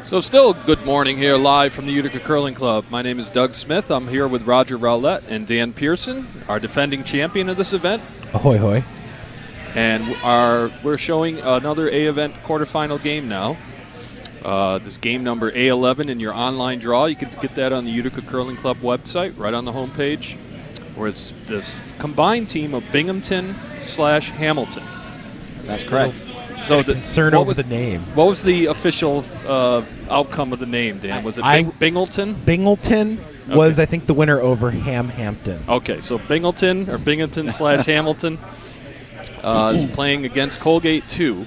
So still good morning here live from the Utica Curling Club. My name is Doug Smith. I'm here with Roger Rowlett and Dan Pearson, our defending champion of this event. Ahoy, hoy. And we're showing another A-event quarterfinal game now. This game number A11 in your online draw. You can get that on the Utica Curling Club website, right on the homepage, where it's this combined team of Binghamton/Hamilton. That's correct. So the concern over the name. What was the official outcome of the name, Dan? Was it Binghamton? Binghamton was, I think, the winner over Hampton. Okay, so Binghamton or Binghamton/Hamilton is playing against Colgate 2.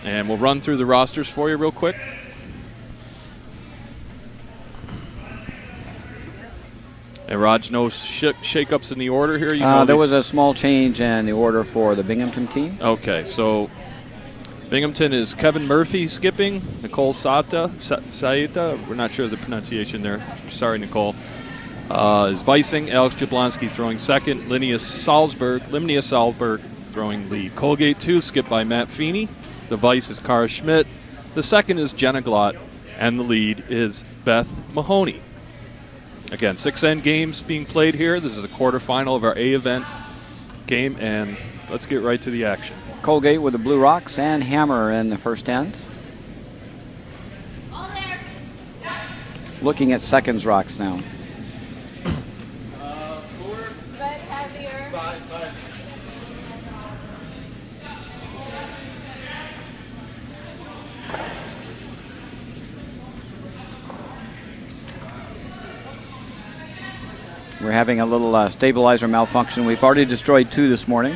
And we'll run through the rosters for you real quick. And Raj, no shake-ups in the order here? There was a small change in the order for the Binghamton team. Okay, so Binghamton is Kevin Murphy skipping, Nicole Saita, we're not sure of the pronunciation there. Sorry, Nicole. Is vicing, Alex Jablonski throwing second, Linnea Salzberg throwing lead. Colgate 2 skipped by Matt Feeney. The vice is Cara Schmidt. The second is Jenna Glott. And the lead is Beth Mahoney. Again, 6N games being played here. This is a quarterfinal of our A-event game, and let's get right to the action. Colgate with the Blue Rocks and Hammer in the first end. Looking at seconds rocks now. Red heavier. We're having a little stabilizer malfunction. We've already destroyed 2 this morning.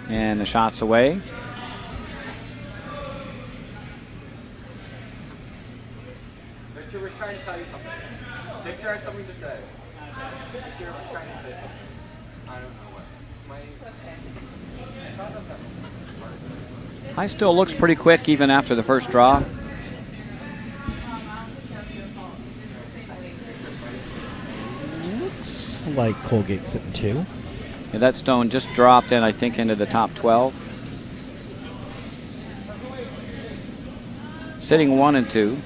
And the shot's away. Victor was trying to tell you something. Victor has something to say. Victor was trying to say something. I don't know what. High still looks pretty quick even after the first draw. Looks like Colgate's sitting 2. Yeah, that stone just dropped in, I think, into the top 12. Sitting 1 and 2.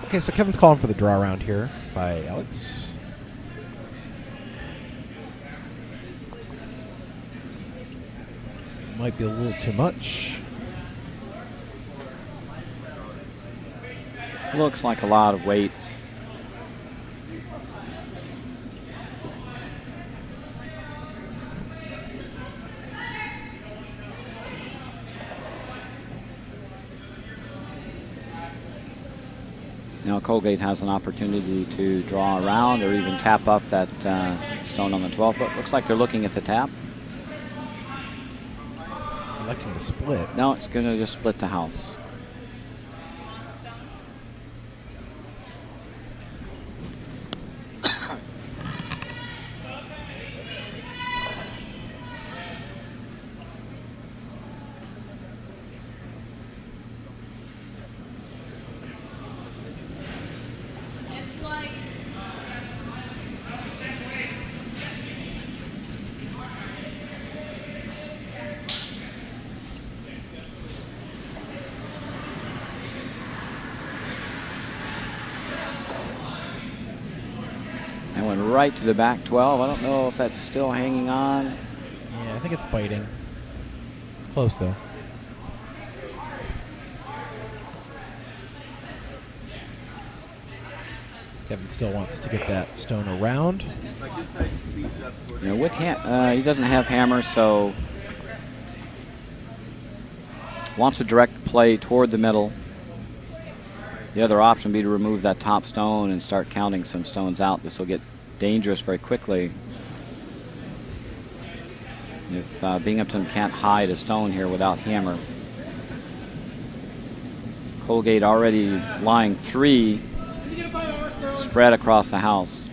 Okay, so Kevin's calling for the draw around here by Alex. Might be a little too much. Looks like a lot of weight. Now Colgate has an opportunity to draw around or even tap up that stone on the 12 foot. Looks like they're looking at the tap. Electing to split. No, it's going to just split the house. Right to the back 12. I don't know if that's still hanging on. Yeah, I think it's biting. It's close, though. Kevin still wants to get that stone around. You know, with he doesn't have hammer, so wants to direct play toward the middle. The other option would be to remove that top stone and start counting some stones out. This will get dangerous very quickly. If Binghamton can't hide a stone here without hammer. Colgate already lying 3 spread across the house.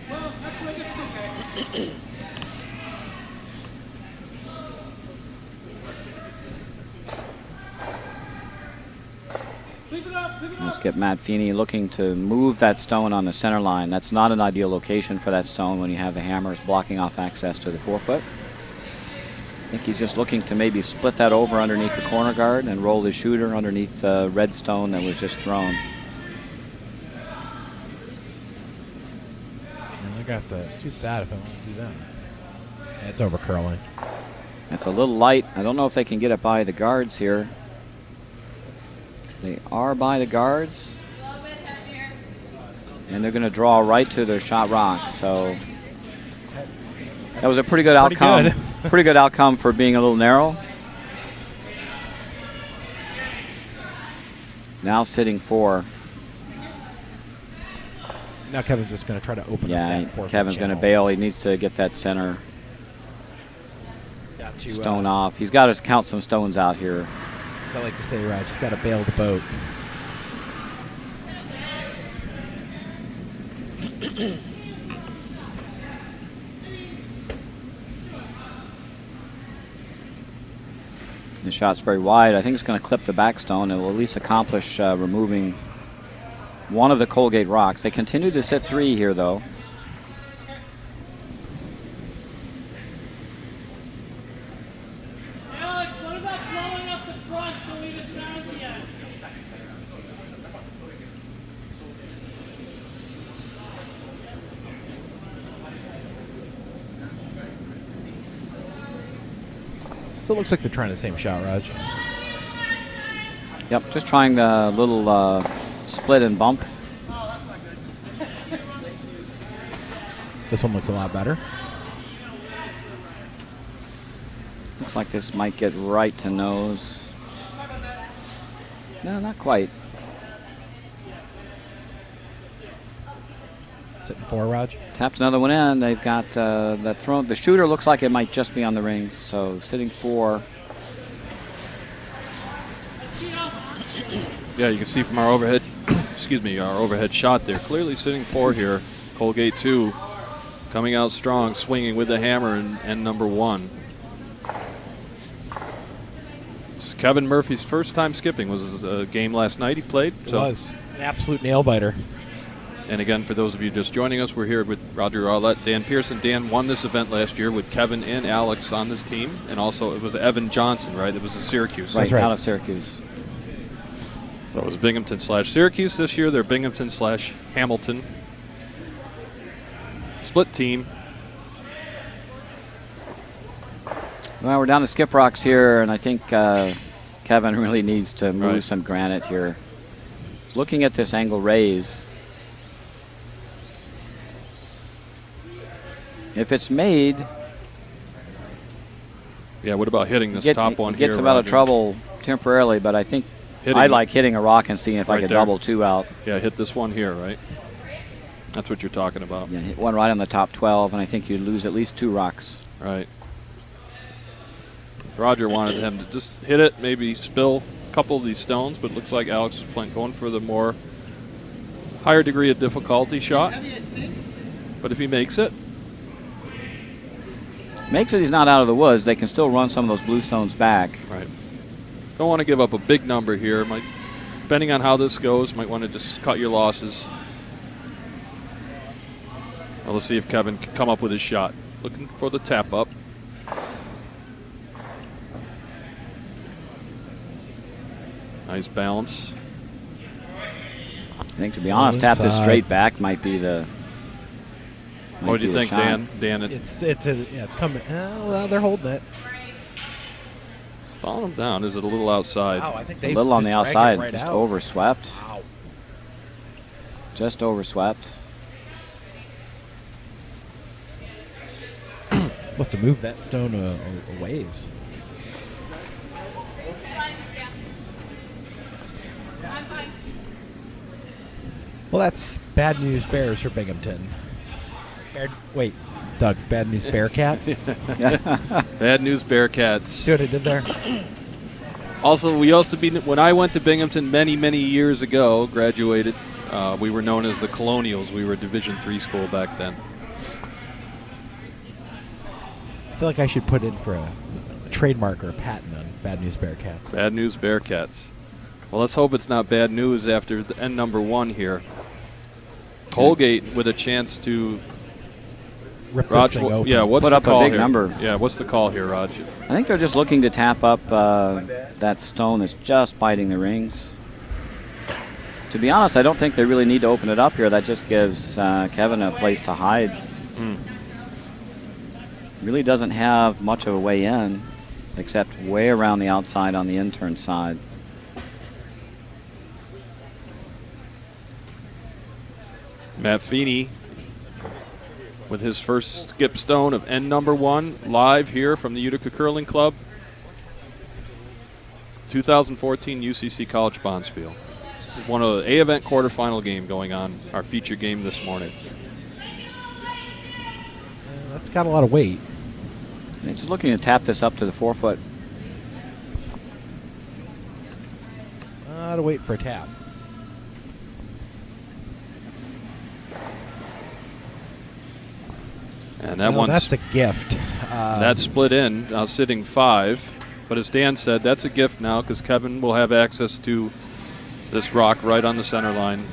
Let's get Matt Feeney looking to move that stone on the center line. That's not an ideal location for that stone when you have the hammers blocking off access to the forefoot. I think he's just looking to maybe split that over underneath the corner guard and roll his shooter underneath the red stone that was just thrown. I'm going to have to suit that if I want to do that. Yeah, it's over curling. It's a little light. I don't know if they can get it by the guards here. They are by the guards. And they're going to draw right to their shot rock. So that was a pretty good outcome. Good. Pretty good outcome for being a little narrow. Now sitting 4. Now Kevin's just going to try to open up Yeah, that 4-foot Kevin's going to channel. bail. He needs to get that center He's got to, stone off. He's got to count some stones out here. as I like to say, Raj, he's got to bail the boat. The shot's very wide. I think it's going to clip the back stone. It will at least accomplish removing one of the Colgate rocks. They continue to sit 3 here, though. Alex, what about blowing up the front so we can bounce again? So it looks like they're trying the same shot, Raj. Yep, just trying the little split and bump. This one looks a lot better. Looks like this might get right to nose. No, not quite. Sitting 4, Raj. Tapped another one in. They've got that thrown. The shooter looks like it might just be on the rings. So sitting 4. Yeah, you can see from our overhead, excuse me, our overhead shot there. Clearly sitting 4 here. Colgate 2 coming out strong, swinging with the hammer and number 1. This is Kevin Murphy's first time skipping. Was a game last night he played. It was an absolute nail biter. And again, for those of you just joining us, we're here with Roger Rowlett, Dan Pearson. Dan won this event last year with Kevin and Alex on this team. And also it was Evan Johnson, right? It was in Syracuse. Right, That's right. out of Syracuse. So it was Binghamton/Syracuse this year. They're Binghamton/Hamilton. Split team. Well, we're down to skip rocks here, and I think Kevin really needs to move Right. some granite here. He's looking at this angle raise. If it's made, Yeah, what about hitting this top one it gets here? him out of Roger? trouble temporarily, but I think Hitting I it. like hitting a rock and seeing if I Right could there. double 2 out. Yeah, hit this one here, right? That's what you're talking about. Yeah, hit one right on the top 12, and I think you'd lose at least 2 rocks. Right. Roger wanted him to just hit it, maybe spill a couple of these stones, but it looks like Alex is going for the more higher degree of difficulty shot. But if he makes it, Makes it he's not out of the woods. They can still run some of those blue stones back. right. Don't want to give up a big number here. Depending on how this goes, might want to just cut your losses. Well, let's see if Kevin can come up with his shot. Looking for the tap up. Nice balance. I think, to be honest, tap this Inside. straight back might be the. What do you think, Dan? Dan, It's coming. Well, they're holding it. following him down. Is it a little outside? Wow, I think A they little on the just dragged outside, it right just out. overswept. Wow. Just overswept. Must have moved that stone a ways. I'm fine. Well, that's bad news bears for Binghamton. Wait, Doug, bad news Bearcats? Bad news, Bearcats. See what I did there? Also, we used to be, when I went to Binghamton many, many years ago, graduated, we were known as the Colonials. We were a Division III school back then. I feel like I should put in for a trademark or a patent on bad news Bearcats. Bad news, Bearcats. Well, let's hope it's not bad news after the end number 1 here. Colgate with a chance to Rip this Raj, thing open. yeah, what's Put the up a call big here? number. Yeah, what's the call here, Raj? I think they're just looking to tap up that stone that's just biting the rings. To be honest, I don't think they really need to open it up here. That just gives Kevin a place to hide. Really doesn't have much of a way in, except way around the outside on the intern side. Matt Feeney with his first skip stone of end number 1 live here from the Utica Curling Club. 2014 UCC College Bonspiel. This is one of the A-event quarterfinal game going on, our feature game this morning. That's got a lot of weight. They're just looking to tap this up to the 4-foot. A lot of weight for a tap. And that Well, one's that's a gift. that's split in, now sitting 5. But as Dan said, that's a gift now because Kevin will have access to this rock right on the center line.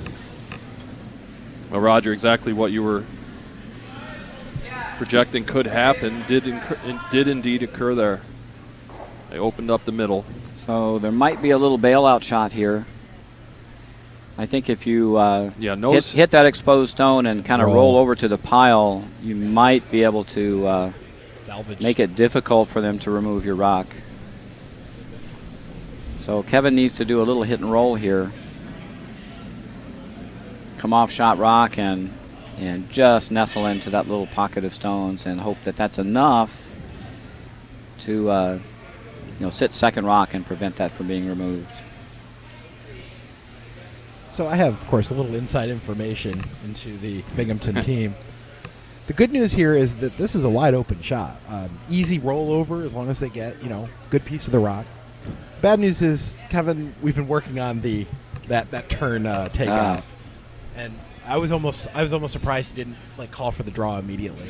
Well, Roger, exactly what you were projecting could happen did indeed occur there. They opened up the middle. So there might be a little bailout shot here. I think if you hit that exposed stone and kind of roll over to the pile, you might be able to make it difficult for them to remove your rock. So Kevin needs to do a little hit and roll here. Come off shot rock and just nestle into that little pocket of stones and hope that that's enough to sit second rock and prevent that from being removed. So I have, of course, a little inside information into the Binghamton team. The good news here is that this is a wide open shot. Easy rollover as long as they get, good piece of the rock. Bad news is, Kevin, we've been working on that turn takeout, and I was almost surprised he didn't call for the draw immediately.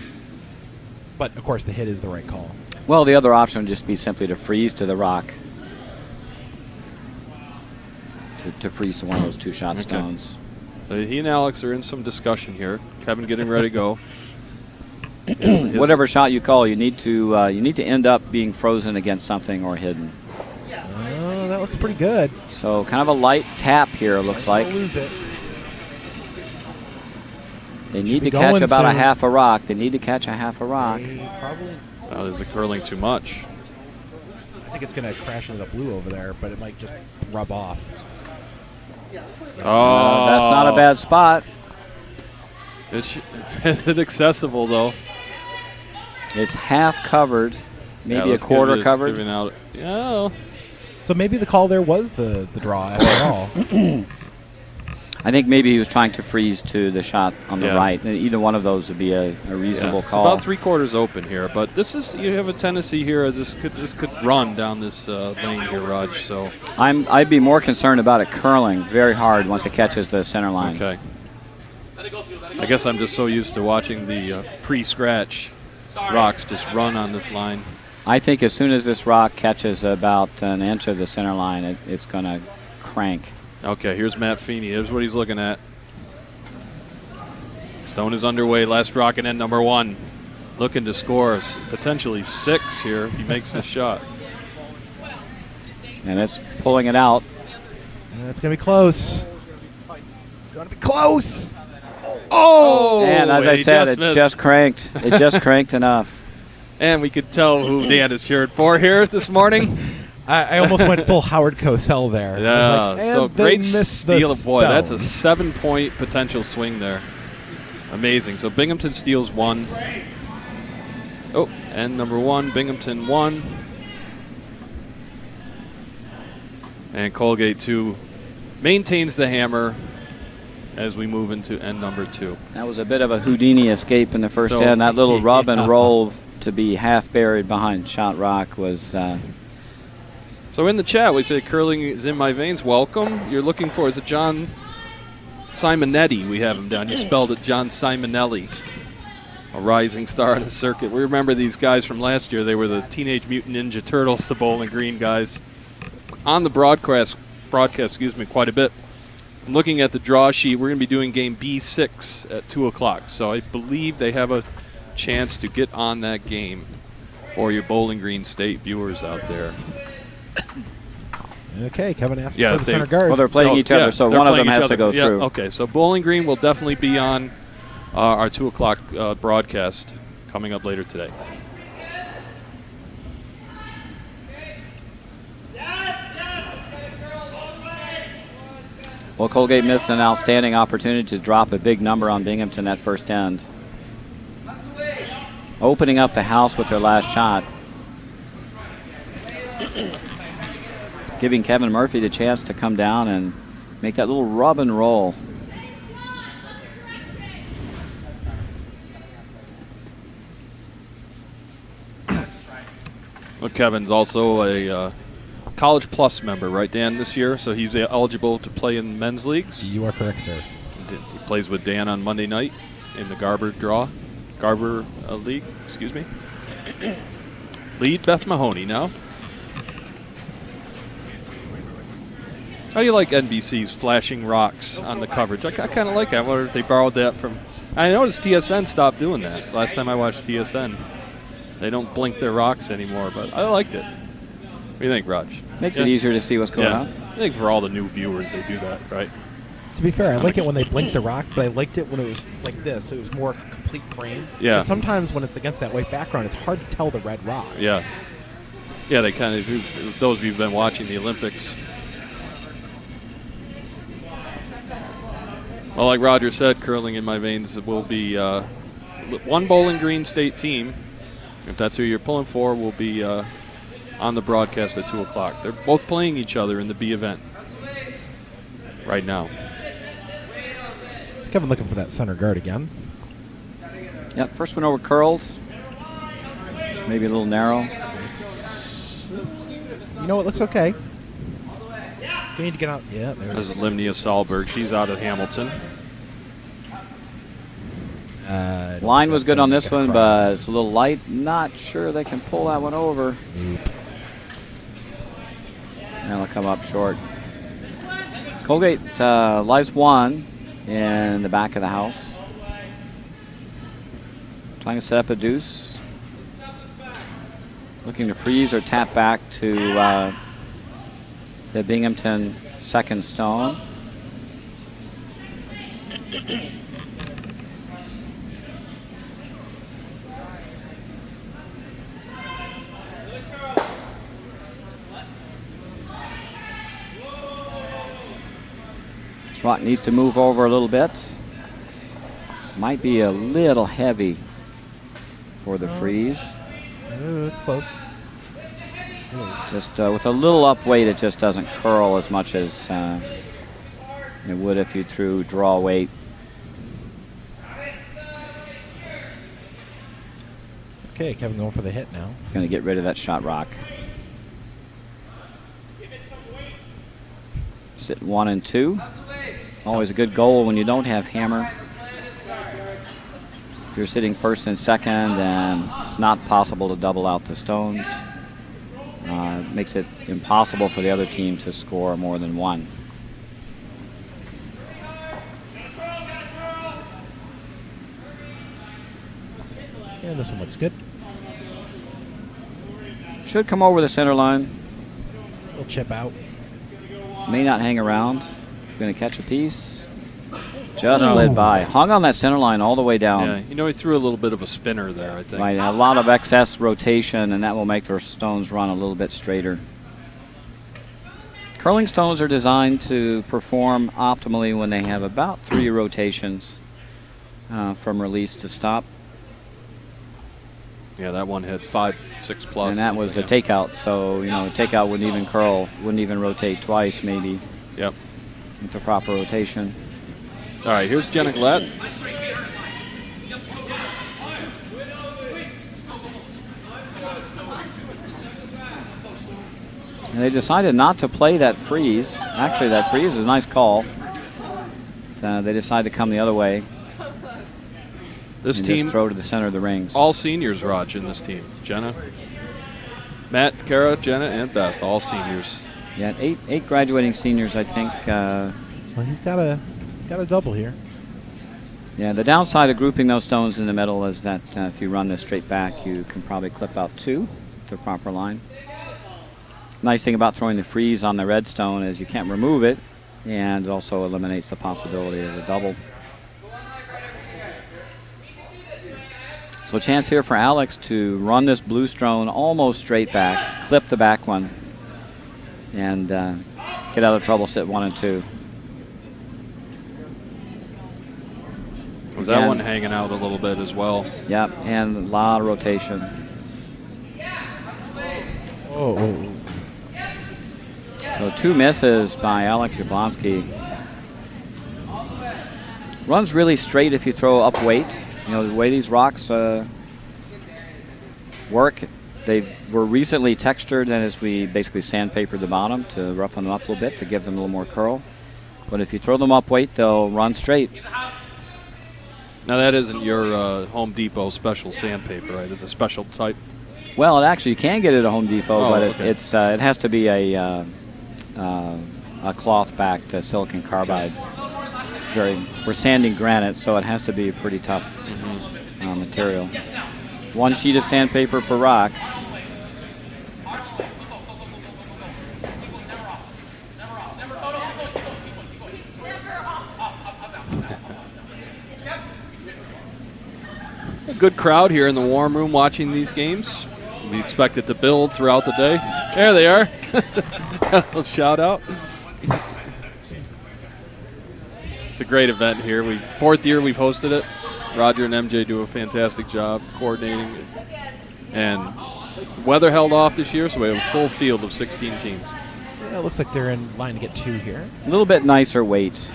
But of course, the hit is the right call. Well, the other option would just be simply to freeze to the rock. To freeze to one of those 2-shot stones. He and Alex are in some discussion here. Kevin getting ready to go. Whatever shot you call, you need to end up being frozen against something or hidden. Oh, that looks pretty good. So kind of a light tap here, looks like. Lose it. They need to catch about a half a rock. They need to catch a half a rock. Probably. Is it curling too much? I think it's going to crash into the blue over there, but it might just rub off. Oh, that's not a bad spot. Is it accessible though? It's half covered, maybe a quarter covered. Yeah. So maybe the call there was the draw after all. I think maybe he was trying to freeze to the shot on the right. Either one of those would be a reasonable call. It's about 3/4 open here, but you have a tendency here. This could run down this lane here, Raj. So I'd be more concerned about it curling very hard once it catches the center line. Okay. I guess I'm just so used to watching the pre-scratch rocks just run on this line. I think as soon as this rock catches about an inch of the center line, it's going to crank. Okay, here's Matt Feeney. Here's what he's looking at. Stone is underway. Last rock in end number 1. Looking to score potentially 6 here if he makes this shot. And it's pulling it out. It's going to be close. Going to be close. Oh! And as I said, it just cranked. It just cranked enough. And we could tell who Dan is cheered for here this morning. I almost went full Howard Cosell there. Yeah, so great steal. Boy, that's a 7-point potential swing there. Amazing. So Binghamton steals 1. Oh, and number 1, Binghamton 1. And Colgate 2 maintains the hammer as we move into end number 2. That was a bit of a Houdini escape in the first end. That little rub and roll to be half buried behind shot rock was... So in the chat, we say curling is in my veins. Welcome. You're looking for, is it John Simonetti? We have him down. You spelled it John Simonelli, a rising star on the circuit. We remember these guys from last year. They were the Teenage Mutant Ninja Turtles, the Bowling Green guys. On the broadcast broadcast, excuse me, quite a bit. I'm looking at the draw sheet. We're going to be doing game B6 at 2 o'clock. So I believe they have a chance to get on that game for your Bowling Green State viewers out there. Okay, Kevin asked Yeah, for the center guard. Well, they're playing each other, so they're one of them playing each has to other. go through. Okay, so Bowling Green will definitely be on our 2 o'clock broadcast coming up later today. Well, Colgate missed an outstanding opportunity to drop a big number on Binghamton that first end. Opening up the house with their last shot. Giving Kevin Murphy the chance to come down and make that little rub and roll. Well, Kevin's also a College Plus member, right, Dan, this year? So he's eligible to play in men's leagues. You are correct, sir. He plays with Dan on Monday night in the Garber League, excuse me. Lead Beth Mahoney now. How do you like NBC's flashing rocks on the coverage? I kind of like it. I wonder if they borrowed that from... I noticed TSN stopped doing that. Last time I watched TSN. They don't blink their rocks anymore, but I liked it. What do you think, Raj? Makes it easier to see what's going on. I think for all the new viewers, they do that, right? To be fair, I like it when they blink the rock, but I liked it when it was like this. It was more complete frame. Yeah. 'Cause sometimes when it's against that white background, it's hard to tell the red rocks. Yeah. Yeah, they kind of, those of you who've been watching the Olympics. Well, like Roger said, curling in my veins will be one Bowling Green State team. If that's who you're pulling for, will be on the broadcast at 2 o'clock. They're both playing each other in the B event right now. Is Kevin looking for that center guard again? Yep, first one over curled. Maybe a little narrow. You know, it looks okay. You need to get out. Yeah, there it This is. is Limnia Sahlberg. She's out of Hamilton. Line was good on this one, but across. it's a little light. Not sure they can pull that one over. Oop. And it'll come up short. Colgate lies one in the back of the house. Trying to set up a deuce. Looking to freeze or tap back to the Binghamton second stone. This rock needs to move over a little bit. Might be a little heavy for the freeze. It's close. Just with a little up weight, it just doesn't curl as much as it would if you threw draw weight. Okay, Kevin going for the hit now. Going to get rid of that shot rock. Sit 1 and 2. Always a good goal when you don't have hammer. If you're sitting first and second and it's not possible to double out the stones, it makes it impossible for the other team to score more than one. Yeah, this one looks good. Should come over the center line. Little chip out. May not hang around. Going to catch a piece. Just slid by. Hung on that center line all the way down. Yeah, you know, he threw a little bit of a spinner there, I think. Right, a lot of excess rotation, and that will make their stones run a little bit straighter. Curling stones are designed to perform optimally when they have about 3 rotations from release to stop. Yeah, that one had 5, 6 plus. And that was a takeout, so you know, a takeout wouldn't even curl, wouldn't even rotate twice maybe Yep. with the proper rotation. All right, here's Jenna Glatt. And they decided not to play that freeze. Actually, that freeze is a nice call. They decided to come the other way. This and team, just throw to the center of the rings. all seniors, Raj, in this team. Jenna, Matt, Kara, Jenna, and Beth, all seniors. Yeah, eight graduating seniors, I think. Well, he's got a double here. Yeah, the downside of grouping those stones in the middle is that if you run this straight back, you can probably clip out 2 to the proper line. Nice thing about throwing the freeze on the red stone is you can't remove it, and it also eliminates the possibility of a double. So a chance here for Alex to run this blue stone almost straight back, clip the back one, and get out of trouble, sit 1 and 2. Was that one hanging out a little bit as well? Yep, and a lot of rotation. Oh. So 2 misses by Alex Jablonski. Runs really straight if you throw up weight. You know, the way these rocks work, they were recently textured, and as we basically sandpapered the bottom to roughen them up a little bit to give them a little more curl. But if you throw them up weight, they'll run straight. Now that isn't your Home Depot special sandpaper, right? It's a special type. Well, you can get it at Home Depot, but okay. it has to be a cloth-backed silicon carbide. We're sanding granite, so it has to be a pretty tough material. 1 sheet of sandpaper per rock. A good crowd here in the warm room watching these games. We expect it to build throughout the day. There they are. A little shout out. It's a great event here. 4th year we've hosted it. Roger and MJ do a fantastic job coordinating it. And weather held off this year, so we have a full field of 16 teams. Yeah, it looks like they're in line to get 2 here. A little bit nicer weight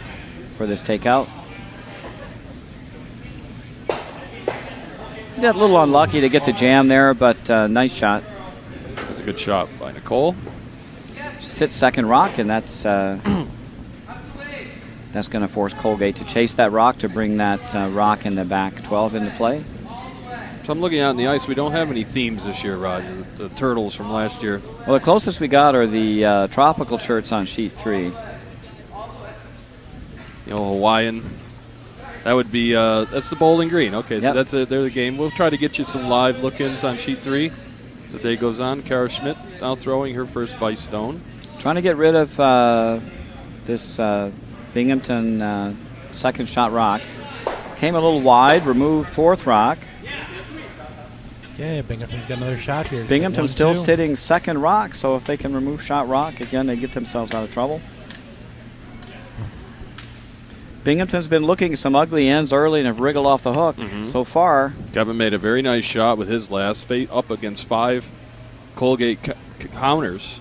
for this takeout. Did a little unlucky to get the jam there, but nice shot. That's a good shot by Nicole. Sits second rock, and that's going to force Colgate to chase that rock to bring that rock in the back 12 into play. So I'm looking out in the ice. We don't have any themes this year, Roger. The turtles from last year. Well, the closest we got are the tropical shirts on sheet 3. You know, Hawaiian. That would be, that's the Bowling Green. Okay, so Yep. they're the game. We'll try to get you some live look-ins on sheet 3 as the day goes on. Kara Schmidt now throwing her first vice stone. Trying to get rid of this Binghamton second shot rock. Came a little wide, removed 4th rock. Okay, Binghamton's got another shot here. Binghamton still 1-2. sitting second rock, so if they can remove shot rock, again, they get themselves out of trouble. Binghamton's been looking some ugly ends early and have wriggled off the hook so far. Kevin made a very nice shot with his last up against 5 Colgate counters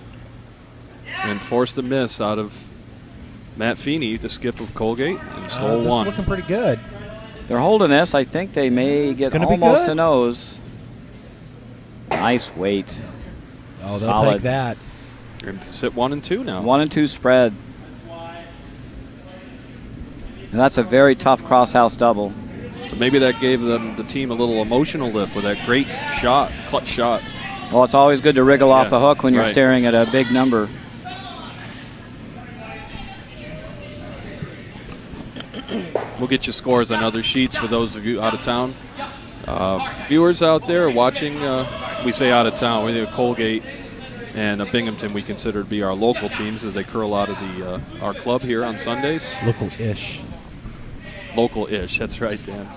and forced a miss out of Matt Feeney, the skip of Colgate, and stole This 1. is looking pretty good. They're holding this. I think they may get gonna be almost good. a nose. Nice weight. Oh, they'll Solid. take that. You're going to sit 1 and 2 now. 1 and 2 spread. And that's a very tough cross-house double. So maybe that gave them the team a little emotional lift with that great shot, clutch shot. Well, it's always good to wriggle off Yeah, the hook when you're right. staring at a big number. We'll get you scores on other sheets for those of you out of town. Viewers out there watching, we say out of town, we do Colgate and Binghamton we consider to be our local teams as they curl out of the our club here on Sundays. Local-ish. Local-ish, that's right, Dan.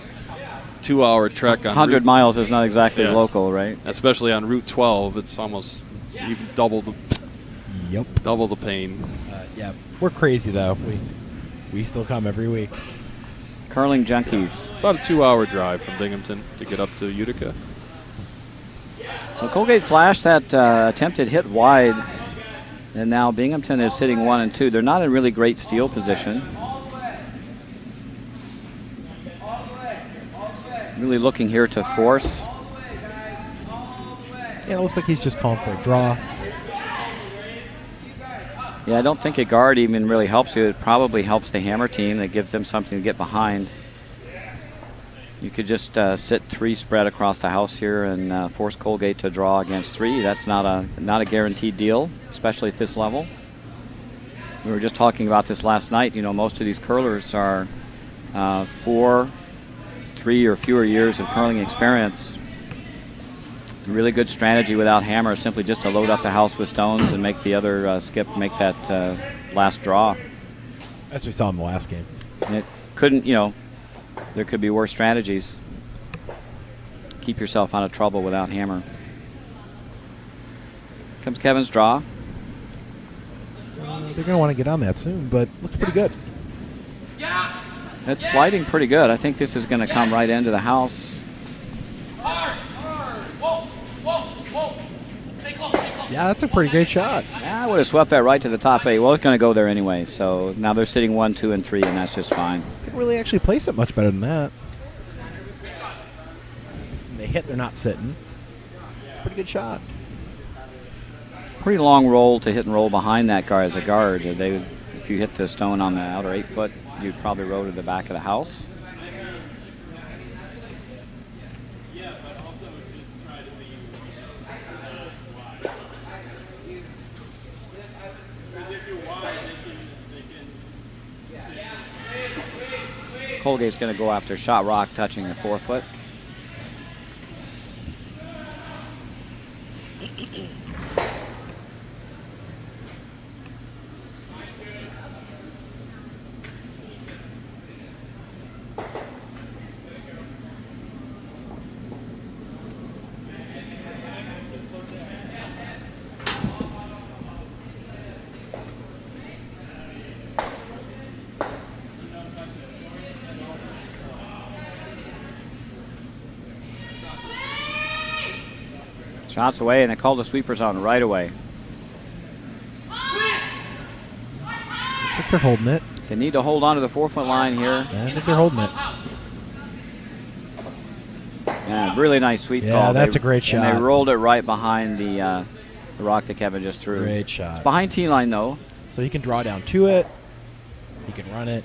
2-hour trek on 100 Route, miles is not exactly Yeah. local, right? especially on Route 12. It's almost even double the pain. Yeah, we're crazy though. We still come every week. Curling junkies. About a 2-hour drive from Binghamton to get up to Utica. So Colgate flashed that attempted hit wide, and now Binghamton is sitting 1 and 2. They're not in really great steal position. Really looking here to force. Yeah, it looks like he's just calling for a draw. Yeah, I don't think a guard even really helps you. It probably helps the hammer team. That gives them something to get behind. You could just sit 3 spread across the house here and force Colgate to draw against 3. That's not a guaranteed deal, especially at this level. We were just talking about this last night. You know, most of these curlers are 4, 3 or fewer years of curling experience. A really good strategy without hammer is simply just to load up the house with stones and make the other skip make that last draw. As we saw in the last game. And it couldn't, you know, there could be worse strategies. Keep yourself out of trouble without hammer. Comes Kevin's draw. They're going to want to get on that soon, but looks pretty good. It's sliding pretty good. I think this is going to come right into the house. Yeah, that's a pretty great shot. Yeah, I would have swept that right to the top 8. Well, it's going to go there anyway, so now they're sitting 1, 2, and 3, and that's just fine. Didn't really actually place it much better than that. When they hit, they're not sitting. Pretty good shot. Pretty long roll to hit and roll behind that guard as a guard. If you hit the stone on the outer 8 foot, you'd probably roll to the back of the house. Colgate's going to go after shot rock touching the 4 foot. Shots away, and they call the sweepers on right away. Looks like they're holding it. They need to hold on to the 4 foot line here. Yeah, I think they're holding it. Yeah, really nice sweep call. Yeah, that's a great shot. And they rolled it right behind the rock that Kevin just threw. Great shot. It's behind T line though. So he can draw down to it. He can run it.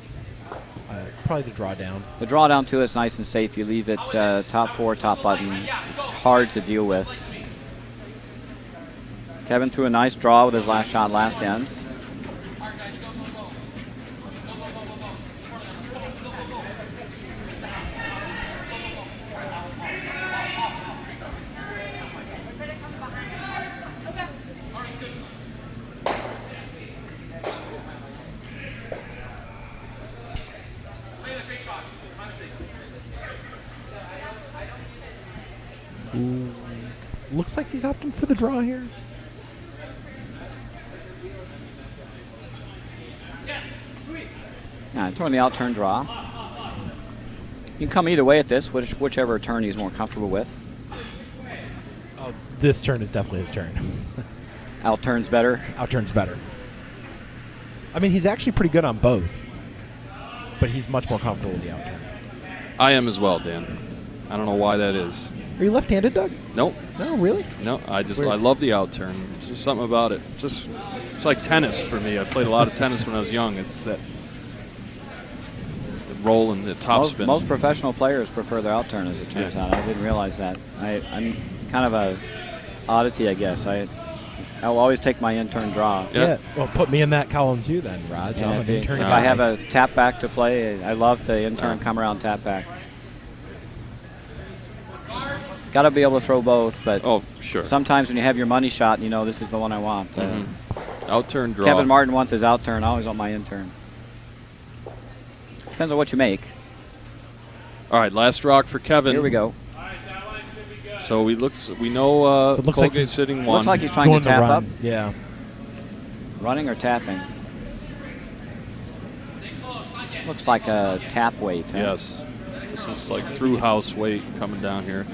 Probably the draw down. The draw down to it's nice and safe. You leave it top 4, top button. It's hard to deal with. Kevin threw a nice draw with his last shot last end. Ooh. Looks like he's opting for the draw here. Yeah, throwing the out turn draw. You can come either way at this, whichever turn he's more comfortable with. Oh, this turn is definitely his turn. Out turn's better. Out turn's better. I mean, he's actually pretty good on both, but he's much more comfortable with the out turn. I am as well, Dan. I don't know why that is. Are you left-handed, Doug? Nope. No, really? No, I Weird. love the out turn. There's just something about it. It's like tennis for me. I played a lot of tennis when I was young. It's that the roll and the top spin. Most professional players prefer their out turn, as it turns out. I didn't realize that. I'm kind of a oddity, I guess. I'll always take my in-turn draw. Yeah. Well, put me in that column too, then, Raj. I'm And an in-turn if guy. I have a tap back to play, I love the in-turn come around tap back. Got to be able to throw both, but Oh, sure. sometimes when you have your money shot, you know this is the one I want. Out turn draw. Kevin Martin wants his out turn. I always want my in turn. Depends on what you make. All right, last rock for Kevin. Here we go. So we know So it looks like Colgate's sitting 1. Looks like he's trying to Going tap run. up. Yeah. Running or tapping? Looks like a tap weight. Huh? Yes. This is like through house weight coming down here.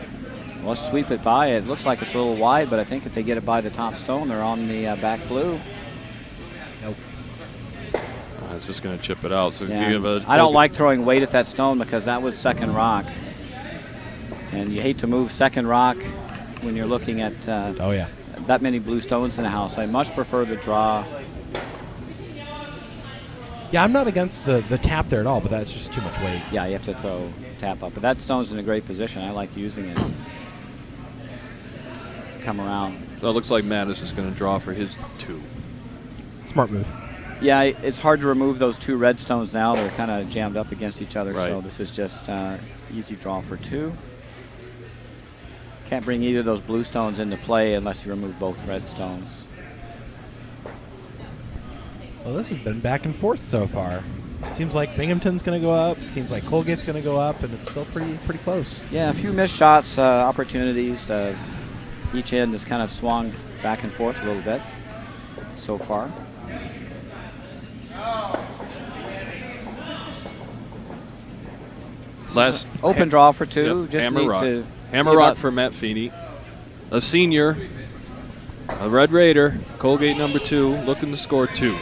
Well, let's sweep it by. It looks like it's a little wide, but I think if they get it by the top stone, they're on the back blue. Nope. It's just going to chip it out. So Yeah. give a I don't like throwing weight at that stone because that was second rock. And you hate to move second rock when you're looking at Oh, yeah. that many blue stones in the house. I much prefer the draw. Yeah, I'm not against the tap there at all, but that's just too much weight. Yeah, you have to throw tap up. But that stone's in a great position. I like using it. Come around. So it looks like Mattis is going to draw for his 2. Smart move. Yeah, it's hard to remove those 2 red stones now. They're kind of jammed up against each other, Right. so this is just easy draw for 2. Can't bring either of those blue stones into play unless you remove both red stones. Well, this has been back and forth so far. Seems like Binghamton's going to go up. It seems like Colgate's going to go up, and it's still pretty close. Yeah, a few missed shots, opportunities. Each end has kind of swung back and forth a little bit so far. Last Open draw for 2. Yep, Just Hammer need Rock. to Hammer give Rock up- for Matt Feeney, a senior, a Red Raider, Colgate number 2, looking to score 2.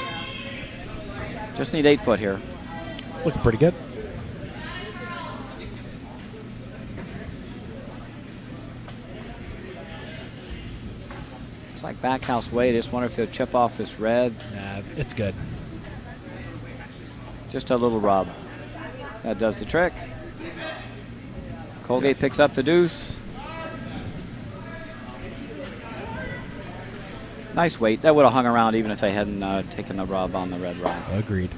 Just need 8 foot here. It's looking pretty good. It's like back house weight. I just wonder if they'll chip off this red. It's good. Just a little rub. That does the trick. Colgate picks up the deuce. Nice weight. That would have hung around even if they hadn't taken the rub on the red rod. Agreed.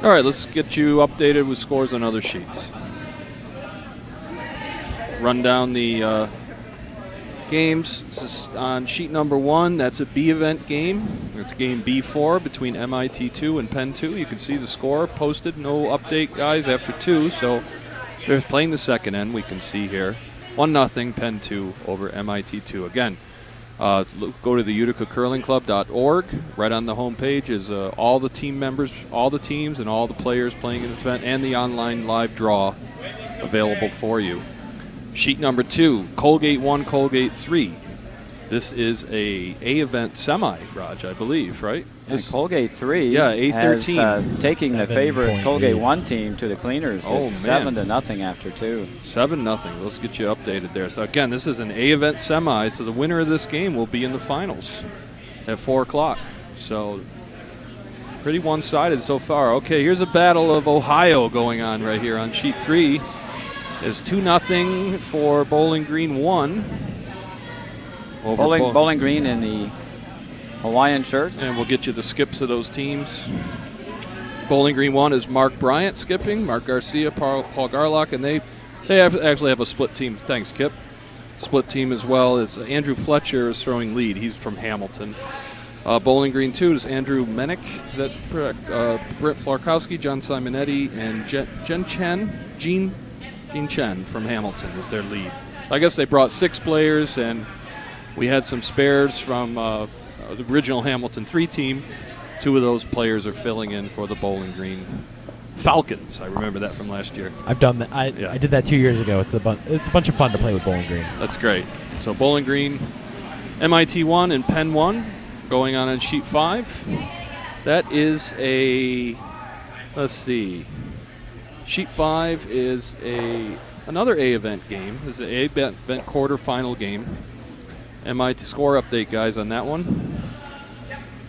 All right, let's get you updated with scores on other sheets. Run down the games. This is on sheet number 1. That's a B event game. It's game B4 between MIT2 and Penn 2. You can see the score posted. No update, guys, after 2. So they're playing the second end. We can see here 1-0 Penn 2 over MIT2. Again, go to the uticacurlingclub.org. Right on the homepage is all the team members, all the teams, and all the players playing in the event, and the online live draw available for you. Sheet number 2, Colgate 1, Colgate 3. This is a event semi, Raj, I believe, right? And Colgate 3 Yeah, has, A13. taking the 7 favorite point Colgate lead. 1 team to the cleaners. Oh, It's man. 7-0 after 2. 7-0. Let's get you updated there. So again, this is an A event semi, so the winner of this game will be in the finals at 4 o'clock. So pretty one-sided so far. Okay, here's a battle of Ohio going on right here on sheet 3. It's 2-0 for Bowling Green 1. Over Bowling Green in the Hawaiian shirts. And we'll get you the skips of those teams. Bowling Green 1 is Mark Bryant skipping, Mark Garcia, Paul Garlock, and they actually have a split team. Thanks, Kip. Split team as well as Andrew Fletcher is throwing lead. He's from Hamilton. Bowling Green 2 is Andrew Menick. Is that correct? Brent Flarkowski, John Simonetti, and Gene Chen from Hamilton is their lead. I guess they brought 6 players, and we had some spares from the original Hamilton 3 team. 2 of those players are filling in for the Bowling Green Falcons. I remember that from last year. I've done that. I did that 2 years ago. It's a bunch of fun to play with Bowling Green. That's great. So Bowling Green, MIT 1 and Penn 1 going on sheet 5. That is let's see. Sheet 5 is another A event game. It's an A event quarterfinal game. MIT score update, guys, on that one.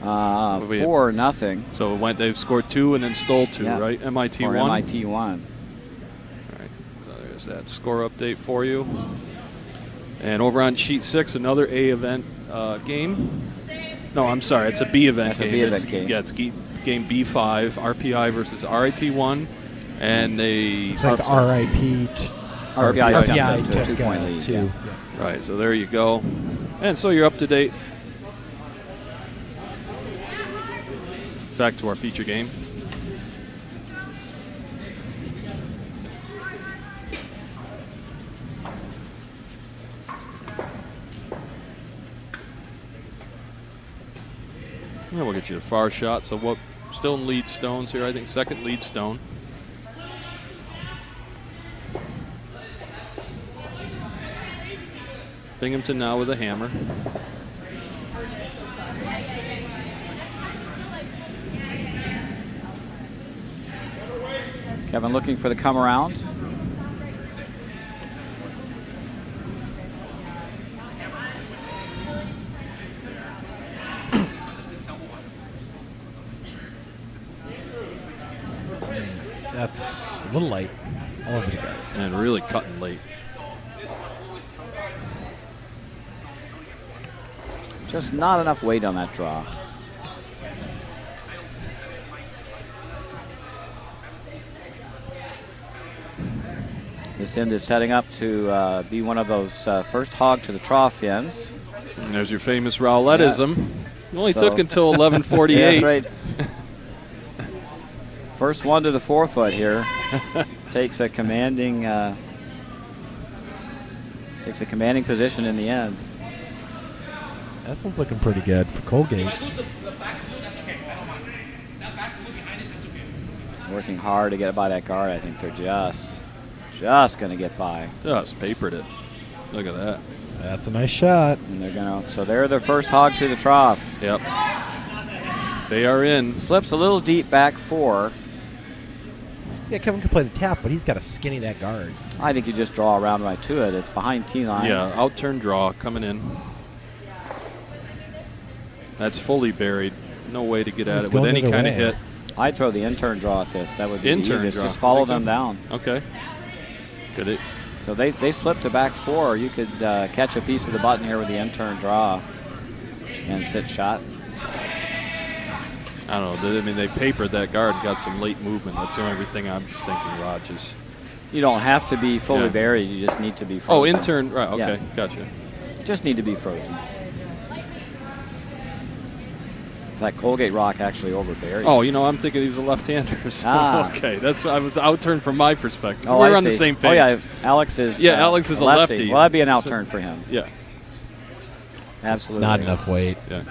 4-0. So they've scored 2 and then stole 2, Yeah. right? MIT For 1. MIT 1. All right, so there's that score update for you. And over on sheet 6, another A event game. No, I'm sorry, it's a B event That's a game. B event game. Yeah, it's game B5, RPI versus RIT1, and they. It's like RIP. RPI jumped RPI up to a took 2-point lead. 2. Yeah. Yeah. Right, so there you go. And so you're up to date. Back to our feature game. And we'll get you a far shot. So what? Still in lead stones here. I think second lead stone. Binghamton now with a hammer. Kevin looking for the come around. That's a little light all over the guy. And really cutting late. Just not enough weight on that draw. This end is setting up to be one of those first hog to the trough ends. And there's your famous Rowlettism. It only So- took until 11:48. Yeah, that's right. First one to the 4-foot here. Takes a commanding position in the end. This one's looking pretty good for Colgate. Working hard to get by that guard. I think they're just going to get by. Just papered it. Look at that. That's a nice shot. And they're going to, so they're their first hog to the trough. Yep. They are in. Slips a little deep back 4. Yeah, Kevin could play the tap, but he's got to skinny that guard. I think you just draw around right to it. It's behind T-line. Yeah, out turn draw coming in. That's fully buried. No way to get at He's it with going any either kind of way. hit. I'd throw the in-turn draw at this. That would be the In-turn easiest. draw. Just follow Think them so? down. Okay. Good. It. So they slip to back 4. You could catch a piece of the button here with the in-turn draw and sit shot. I don't know. I mean, they papered that guard and got some late movement. That's the only thing I'm just thinking, Raj, is. You don't have to be fully Yeah. buried. You just need to be frozen. Oh, in turn. Right. Okay. Yeah. Gotcha. Just need to be frozen. That Colgate rock actually overburied. Oh, you know, I'm thinking he was a left-hander. So, Ah. okay. That's I was out turn from my perspective. So Oh, we're I on the see. same page. Oh, yeah. Alex is. Yeah, Alex is a lefty. Well, that'd be an out So- turn for him. Yeah. Absolutely. Not enough weight. Yeah.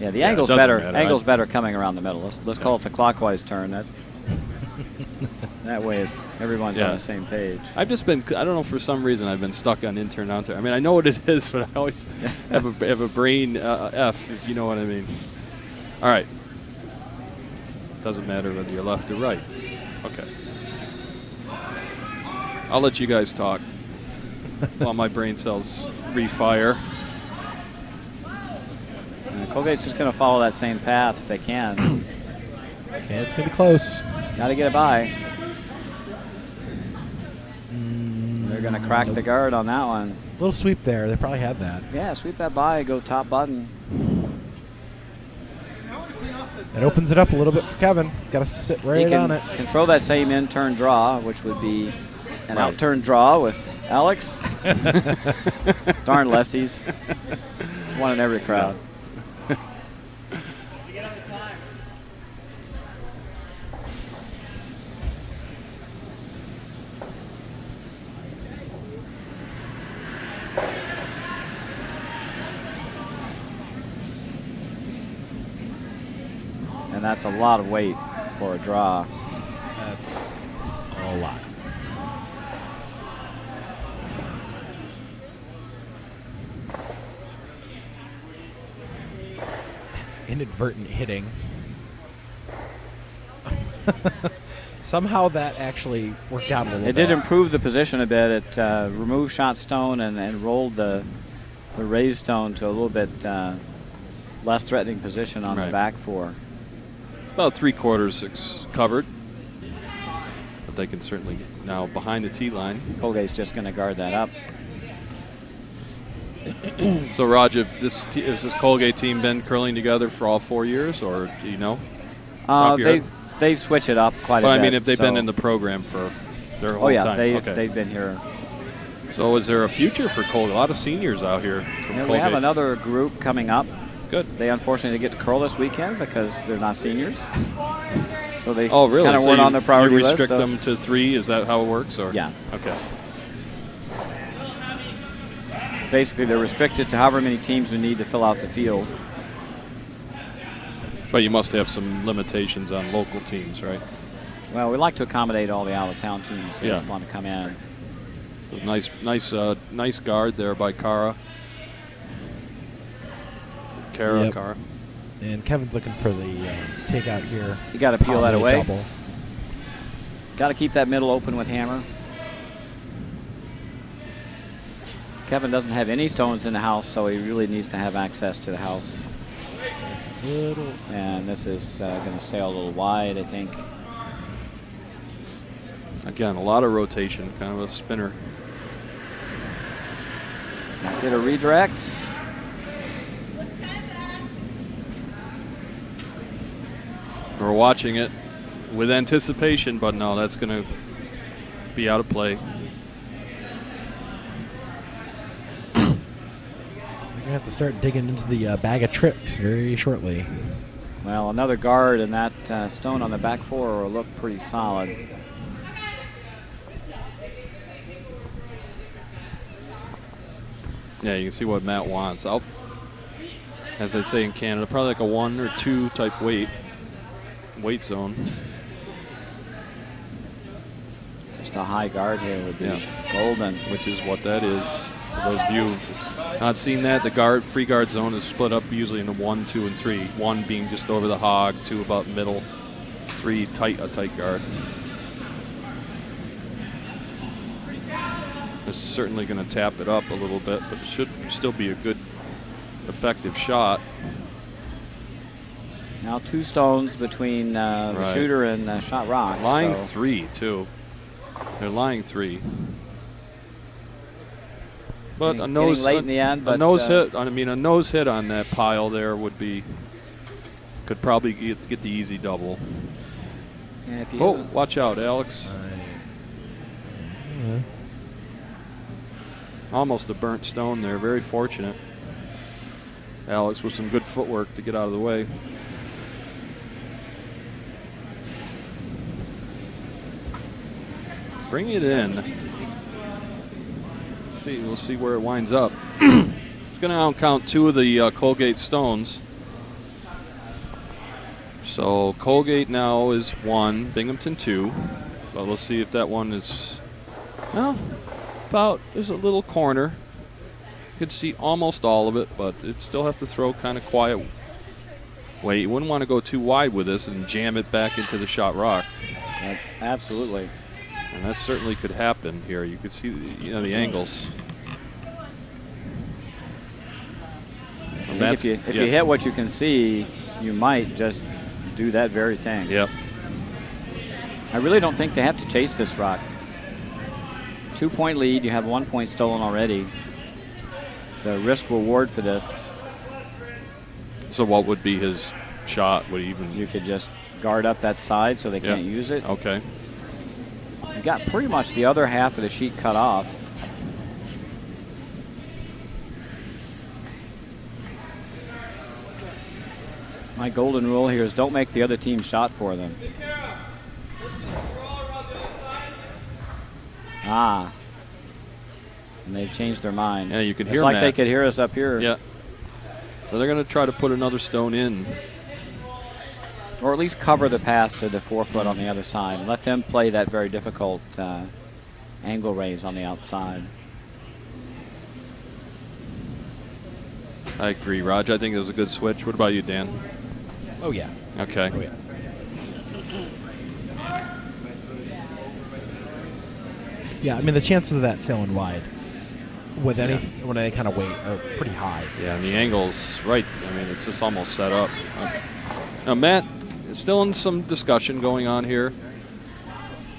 Yeah, the Yeah, it angle's doesn't better. matter. Angle's better coming around the middle. Let's call it the clockwise turn. That way is everyone's Yeah. on the same page. I've just been, I don't know, for some reason I've been stuck on intern, out turn. I mean, I know what it is, but I always have a brain F, if you know what I mean. All right. Doesn't matter whether you're left or right. Okay. I'll let you guys talk while my brain cells refire. Colgate's just going to follow that same path if they can. Okay, it's going to be close. Got to get it by. They're going to crack the guard on that one. Little sweep there. They probably had that. Yeah, sweep that by, go top button. It opens it up a little bit for Kevin. He's got to sit He right on it. can throw that same in-turn draw, which would be an Right. out-turn draw with Alex. Darn lefties. One in every crowd. And that's a lot of weight for a draw. That's a lot. Inadvertent hitting. Somehow that actually worked out a little It bit. did improve the position a bit. It removed shot stone and rolled the raised stone to a little bit less threatening position on Right. the back 4. About 3/4 covered. But they can certainly now behind the tee line. Colgate's just going to guard that up. So, Raj, if has this Colgate team been curling together for all 4 years, or do you know? Top of your head? They switch it up quite But a I bit. mean, if they've been so- in the program for their whole Oh, yeah, time. Okay. they've been here. So is there a future for Colgate? A lot of seniors out here from Yeah, Colgate. we have another group coming up. Good. They unfortunately get to curl this weekend because they're not seniors. So they Oh, really? kind of So weren't you, on the priority you list. restrict so- them to 3? Is that how it works? Or? Yeah. Okay. Basically, they're restricted to however many teams we need to fill out the field. But you must have some limitations on local teams, right? Well, we like to accommodate all the out-of-town teams that Yeah. want to come in. Nice guard there by Kara. Yep. Kara. And Kevin's looking for the takeout here. You got to peel that Probably away. double. Got to keep that middle open with hammer. Kevin doesn't have any stones in the house, so he really needs to have access to the house. Little. And this is going to sail a little wide, I think. Again, a lot of rotation, kind of a spinner. Get a redirect. Looks kind of fast. We're watching it with anticipation, but no, that's going to be out of play. We're going to have to start digging into the bag of tricks very shortly. Well, another guard and that stone on the back four will look pretty solid. Yeah, you can see what Matt wants. As they say in Canada, probably like a 1 or 2 type weight zone. Just a high guard here would be golden. Which is what that is. For those of you not seen that, the free guard zone is split up usually into 1, 2, and 3. 1 being just over the hog, 2 about middle, 3 a tight guard. This is certainly going to tap it up a little bit, but it should still be a good, effective shot. Now 2 stones between the shooter and shot rock. Lying so 3 too. They're lying 3. But a nose late in the end, but a nose hit. I mean, a nose hit on that pile there could probably get the easy double. Yeah, if you Watch out, Alex. Almost a burnt stone there. Very fortunate. Alex with some good footwork to get out of the way. Bring it in. We'll see where it winds up. It's going to out-count 2 of the Colgate stones. So Colgate now is 1, Binghamton 2. But we'll see if that one is, well, there's a little corner. You could see almost all of it, but it'd still have to throw kind of quiet. Wait, you wouldn't want to go too wide with this and jam it back into the shot rock. Absolutely. And that certainly could happen here. You could see, the angles. If you hit what you can see, you might just do that very thing. Yep. I really don't think they have to chase this rock. 2-point lead. You have 1 point stolen already. The risk reward for this. So what would be his shot? You could just guard up that side so they can't use it. Okay. You got pretty much the other half of the sheet cut off. My golden rule here is don't make the other team shot for them. And they've changed their mind. Yeah, you could it's hear like Matt. They could hear us up here. Yeah. So they're going to try to put another stone in. Or at least cover the path to the 4 foot on the other side. And let them play that very difficult angle raise on the outside. I agree, Raj. I think it was a good switch. What about you, Dan? Oh, yeah. Okay. Oh, yeah. Yeah, I mean, the chances of that sailing wide with any kind of weight are pretty high. Yeah, and the angle's right. I mean, it's just almost set up. Now, Matt, still in some discussion going on here.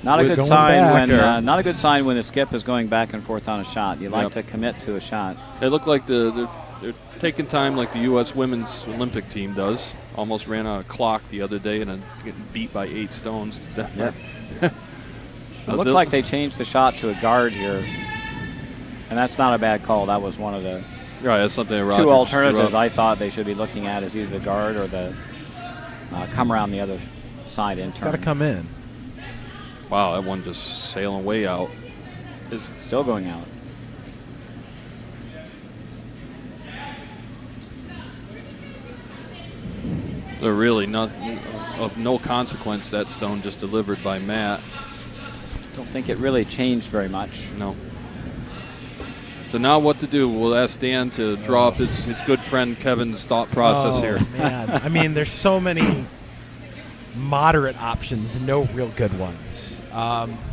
Not a We're good going sign back. when not a good sign when the skip is going back and forth on a shot. You like to commit to a shot. They look like they're taking time like the U.S. Women's Olympic team does. Almost ran out of clock the other day and getting beat by 8 stones to death. Yep. So it looks like they changed the shot to a guard here. And that's not a bad call. That was one of the that's something that 2 alternatives I thought they should be looking at is either the guard or the come around the other side in turn. It's got to come in. Wow, that one just sailing way out. It's still going out. They're really of no consequence, that stone just delivered by Matt. Don't think it really changed very much. No. So now what to do? We'll ask Dan to draw up his good friend Kevin's thought process here. Man. I mean, there's so many moderate options, no real good ones.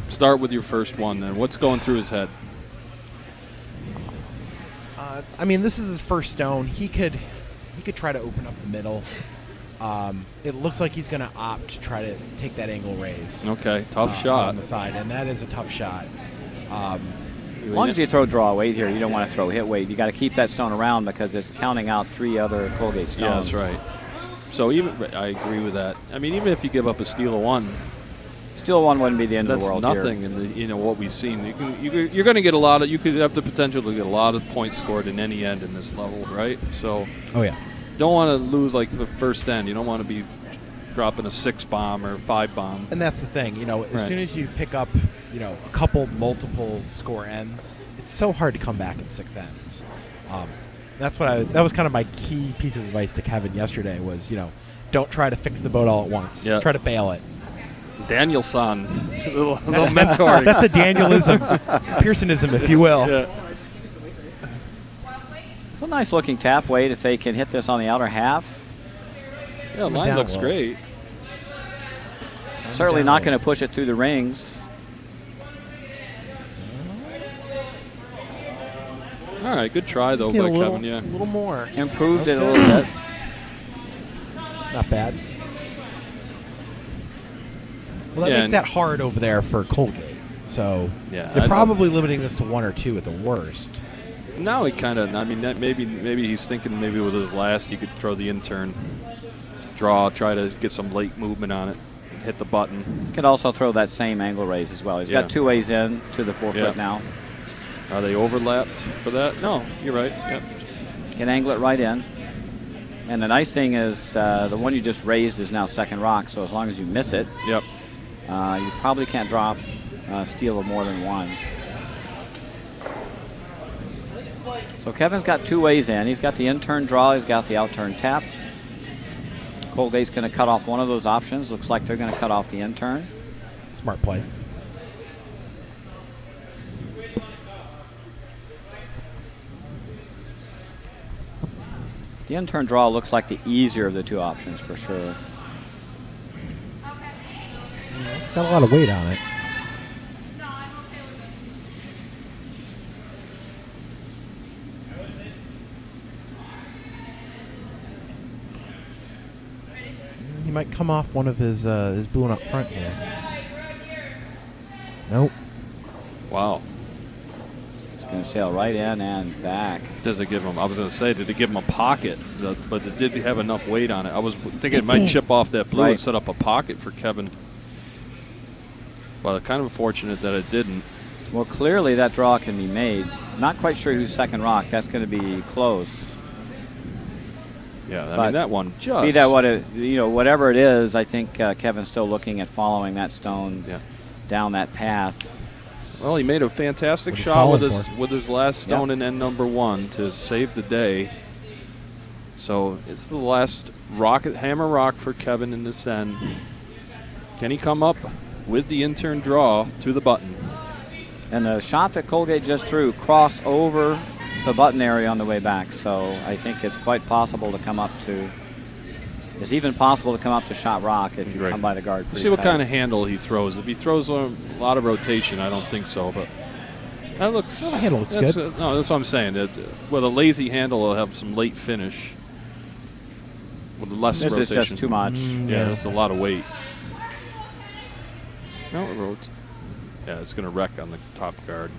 Start with your first one then. What's going through his head? I mean, this is his first stone. He could try to open up the middle. It looks like he's going to opt to try to take that angle raise. Okay, tough shot on the side, and that is a tough shot. As long as you throw draw weight here, you don't want to throw hit weight. You got to keep that stone around because it's counting out 3 other Colgate stones. Yeah, that's right. So I agree with that. I mean, even if you give up a steal of one, Still one wouldn't be the end of that's the world nothing here. in the, what we've seen. You're going to get a lot of. You could have the potential to get a lot of points scored in any end in this level, right? So Oh yeah. don't want to lose like the first end. You don't want to be dropping a 6 bomb or 5 bomb. And that's the thing, as Right. soon as you pick up, a couple multiple score ends, it's so hard to come back in 6 ends. That was kind of my key piece of advice to Kevin yesterday was, don't try to fix the boat all at once. Yeah. Try to bail it. Danielson, little mentoring. That's a Danielism, Pearsonism, if you will. Yeah. It's a nice looking tap weight if they can hit this on the outer half. Yeah, line down looks low. great. Certainly down not low. going to push it through the rings. All right, good try though Just need by a little, Kevin. Yeah. little more. Improved it That a was little good. bit. Not bad. Well, that Yeah, makes and- that hard over there for Colgate. So Yeah, they're I- probably limiting this to 1 or 2 at the worst. Now he kind of. I mean, that maybe he's thinking maybe with his last he could throw the intern, draw, try to get some late movement on it, hit the button. Could also throw that same angle raise as well. He's Yeah. got 2 ways in to the 4 Yeah. foot now. Are they overlapped for that? No, you're right. Yep. Can angle it right in. And the nice thing is the one you just raised is now second rock, so as long as you miss it, Yep. you probably can't drop a steal of more than 1. So Kevin's got 2 ways in. He's got the in-turn draw, he's got the out-turn tap. Colgate's going to cut off one of those options. Looks like they're going to cut off the in-turn. Smart play. The in-turn draw looks like the easier of the 2 options for sure. It's got a lot of weight on it. He might come off one of his boon up front here. Nope. Wow. It's going to sail right in and back. Does it give him? I was going to say, did it give him a pocket? But it did have enough weight on it. I was thinking it might chip off that blue Right. and set up a pocket for Kevin. Well, kind of fortunate that it didn't. Well, clearly that draw can be made. Not quite sure who's second rock. That's going to be close. Yeah, I But mean that one just. Be that what it, whatever it is, I think Kevin's still looking at following that stone Yeah. down that path. Well, he made a fantastic What he's shot with calling his for. with his last stone in end number 1 to save the day. So it's the last hammer rock for Kevin in this end. Can he come up with the intern draw to the button? And the shot that Colgate just threw crossed over the button area on the way back. So I think it's quite possible to come up to. It's even possible to come up to shot rock if you Great. come by the guard. We'll pretty see what tight. kind of handle he throws. If he throws a lot of rotation, I don't think so. But that looks. Well, the handle looks that's good. no, that's what I'm saying. With a lazy handle, he'll have some late finish. With less This rotation. is just too much. Yeah, that's a lot of weight. No, it rotates. Yeah, it's going to wreck on the top guard.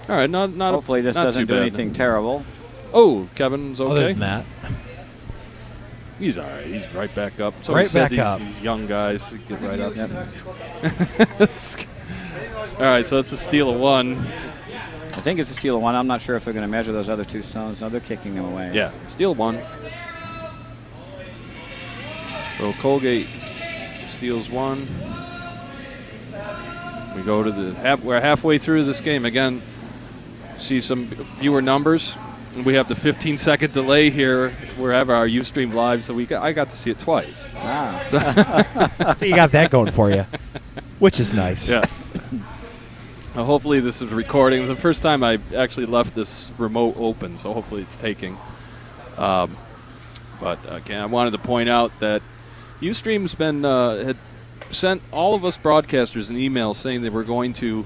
All right, not Hopefully this not doesn't too do bad. anything terrible. Oh, Kevin's okay. Other than that, He's all right. He's right back up. So Right he said back up. these young guys get right up. All right, so it's a steal of 1. I think it's a steal of 1. I'm not sure if they're going to measure those other 2 stones. No, they're kicking them away. Yeah, steal 1. So Colgate steals 1. We go to the we're halfway through this game again. See some viewer numbers. We have the 15-second delay here. We have our Ustream live, so I got to see it twice. Ah. so you got that going for you, which is nice. Yeah. Hopefully this is recording. It's the first time I've actually left this remote open, so hopefully it's taking. But again, I wanted to point out that Ustream's been had sent all of us broadcasters an email saying they were going to,